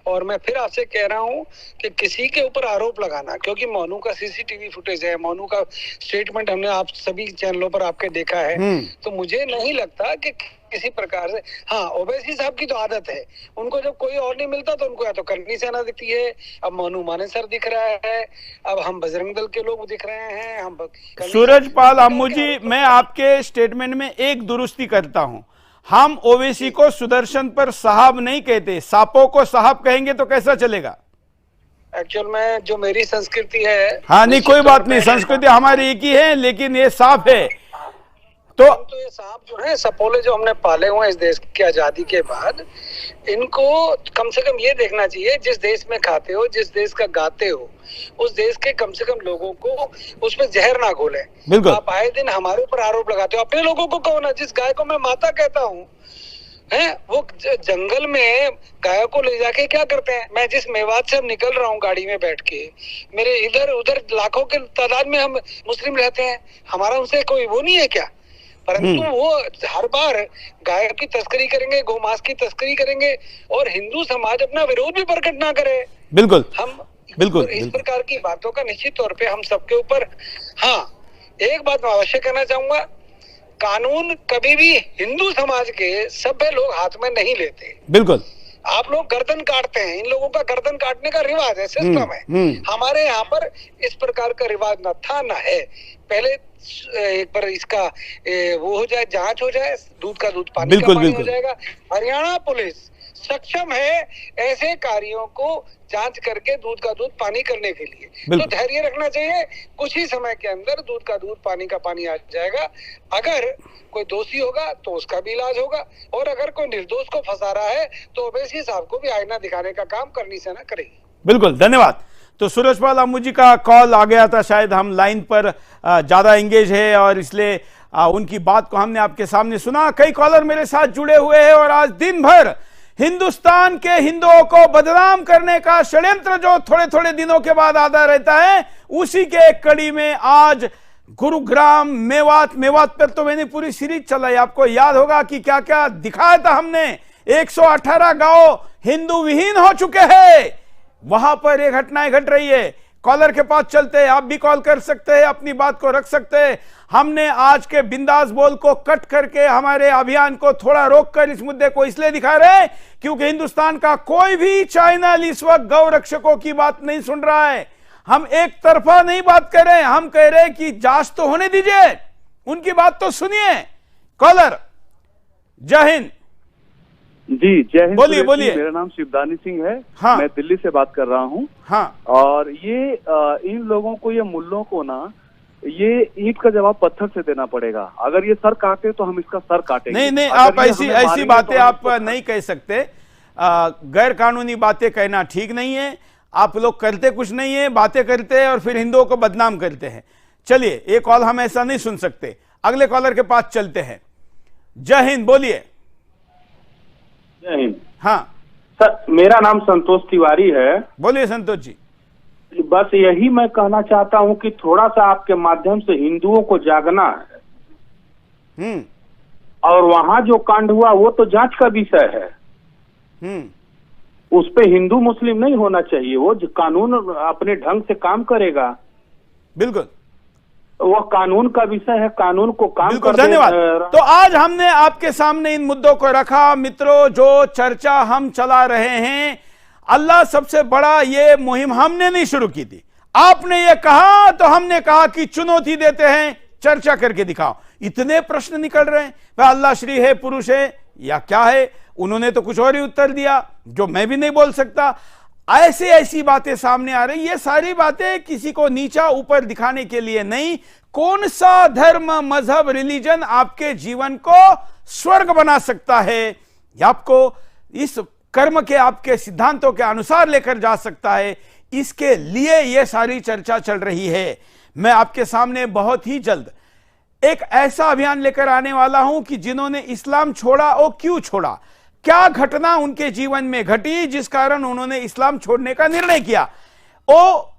और मैं फिर आपसे कह रहा हूं कि किसी के ऊपर आरोप लगाना, क्योंकि मोनू का सीसीटीवी फुटेज है, मोनू का स्टेटमेंट हमने आप सभी चैनलों पर आपके देखा है, तो मुझे नहीं लगता कि किसी प्रकार से, हाँ ओवैसी साहब की तो आदत है, उनको जब कोई और नहीं मिलता तो उनको या तो करनी सेना दिखती है। अब मोनू मानेसर दिख रहा है, अब हम बजरंग दल के लोग दिख रहे हैं, हम सूरजपाल अम्मू जी, मैं आपके स्टेटमेंट में एक दुरुस्ती करता हूं। हम ओवैसी को सुदर्शन पर साहब नहीं कहते, सांपों को साहब कहेंगे तो कैसा चलेगा? एक्चुअल में जो मेरी संस्कृति है, हाँ नहीं कोई बात नहीं, संस्कृति हमारी एक ही है, लेकिन ये सांप है। तो ये सांप जो है सपोले जो हमने पाले हुए हैं इस देश की आजादी के बाद, इनको कम से कम ये देखना चाहिए, जिस देश में खाते हो, जिस देश का गाते हो, उस देश के कम से कम लोगों को उस पर जहर ना घोले। आप आए दिन हमारे ऊपर आरोप लगाते हो, अपने लोगों को कहो ना। जिस गाय को मैं माता कहता हूँ है, वो जंगल में गायों को ले जाके क्या करते हैं। मैं जिस मेवात से अब निकल रहा हूँ गाड़ी में बैठ के, मेरे इधर उधर लाखों के तादाद में हम मुस्लिम रहते हैं, हमारा उनसे कोई वो नहीं है क्या? परंतु वो हर बार गाय की तस्करी करेंगे, गोमांस की तस्करी करेंगे और हिंदू समाज अपना विरोध भी प्रकट ना करे। बिल्कुल, हम बिल्कुल इस प्रकार की बातों का निश्चित तौर पे हम सबके ऊपर, हाँ एक बात मैं अवश्य कहना चाहूंगा, कानून कभी भी हिंदू समाज के सभ्य लोग हाथ में नहीं लेते। बिल्कुल, आप लोग गर्दन काटते हैं, इन लोगों का गर्दन काटने का रिवाज है, सिस्टम है। हमारे यहाँ पर इस प्रकार का रिवाज न था न है। पहले एक बार इसका वो हो जाए, जांच हो जाए, दूध का दूध पानी का पानी हो जाएगा। हरियाणा पुलिस सक्षम है ऐसे कार्यों को जांच करके दूध का दूध पानी करने के लिए। तो धैर्य रखना चाहिए, कुछ ही समय के अंदर दूध का दूध पानी का पानी आ जाएगा। अगर कोई दोषी होगा तो उसका भी इलाज होगा, और अगर कोई निर्दोष को फंसा रहा है तो ओवैसी साहब को भी आईना दिखाने का काम करनी सेना करेगी। बिल्कुल, धन्यवाद। तो सूरजपाल अम्मू जी का कॉल आ गया था, शायद हम लाइन पर ज्यादा एंगेज है और इसलिए उनकी बात को हमने आपके सामने सुना। कई कॉलर मेरे साथ जुड़े हुए हैं और आज दिन भर हिंदुस्तान के हिंदुओं को बदनाम करने का षड्यंत्र जो थोड़े थोड़े दिनों के बाद आता रहता है, उसी के एक कड़ी में आज गुरुग्राम, मेवात पर तो मैंने पूरी सीरीज चलाई। आपको याद होगा कि क्या क्या दिखाया था हमने। 118 गांव हिंदू विहीन हो चुके हैं, वहां पर ये घटनाएं घट रही है। कॉलर के पास चलते हैं, आप भी कॉल कर सकते हैं, अपनी बात को रख सकते हैं। हमने आज के बिंदास बोल को कट करके हमारे अभियान को थोड़ा रोककर इस मुद्दे को इसलिए दिखा रहे हैं क्योंकि हिंदुस्तान का कोई भी चैनल इस वक्त गौ रक्षकों की बात नहीं सुन रहा है। हम एक तरफा नहीं बात कर रहे हैं, हम कह रहे हैं कि जांच तो होने दीजिए, उनकी बात तो सुनिए। कॉलर, जय हिंद। जी जय हिंद। बोलिए बोलिए। मेरा नाम शिवदानी सिंह है। हाँ। मैं दिल्ली से बात कर रहा हूँ। हाँ। और ये इन लोगों को, ये मुल्लों को ना, ये ईंट का जवाब पत्थर से देना पड़ेगा। अगर ये सर काटे तो हम इसका सर काटेंगे। नहीं, आप ऐसी बातें आप नहीं कह सकते। गैर कानूनी बातें कहना ठीक नहीं है। आप लोग करते कुछ नहीं है, बातें करते हैं और फिर हिंदुओं को बदनाम करते हैं। चलिए, ये कॉल हम ऐसा नहीं सुन सकते, अगले कॉलर के पास चलते हैं। जय हिंद, बोलिए। जय हिंद। हाँ सर, मेरा नाम संतोष तिवारी है। बोलिए संतोष जी। बस यही मैं कहना चाहता हूं कि थोड़ा सा आपके माध्यम से हिंदुओं को जागना है। और वहां जो कांड हुआ वो तो जांच का विषय है। उस पे हिंदू मुस्लिम नहीं होना चाहिए, वो कानून अपने ढंग से काम करेगा। बिल्कुल, वो कानून का विषय है, कानून को काम कर। धन्यवाद। तो आज हमने आपके सामने इन मुद्दों को रखा। मित्रों, जो चर्चा हम चला रहे हैं, अल्लाह सबसे बड़ा, ये मुहिम हमने नहीं शुरू की थी। आपने ये कहा तो हमने कहा कि चुनौती देते हैं, चर्चा करके दिखाओ। इतने प्रश्न निकल रहे हैं, वह अल्लाह श्री है, पुरुष है या क्या है? उन्होंने तो कुछ और ही उत्तर दिया जो मैं भी नहीं बोल सकता। ऐसी बातें सामने आ रही। ये सारी बातें किसी को नीचा ऊपर दिखाने के लिए नहीं। कौन सा धर्म, मजहब, रिलीजन आपके जीवन को स्वर्ग बना सकता है या आपको इस कर्म के, आपके सिद्धांतों के अनुसार लेकर जा सकता है, इसके लिए यह सारी चर्चा चल रही है। मैं आपके सामने बहुत ही जल्द एक ऐसा अभियान लेकर आने वाला हूं कि जिन्होंने इस्लाम छोड़ा, वो क्यों छोड़ा, क्या घटना उनके जीवन में घटी जिस कारण उन्होंने इस्लाम छोड़ने का निर्णय किया। वो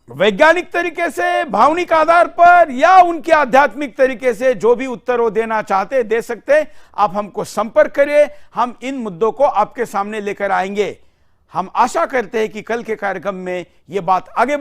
वैज्ञानिक तरीके से, भावनिक आधार पर या उनके आध्यात्मिक तरीके से, जो भी उत्तर वो देना चाहते दे सकते। आप हमको संपर्क करिए, हम इन मुद्दों को आपके सामने लेकर आएंगे। हम आशा करते हैं कि कल के कार्यक्रम में यह बात आगे बढ़े।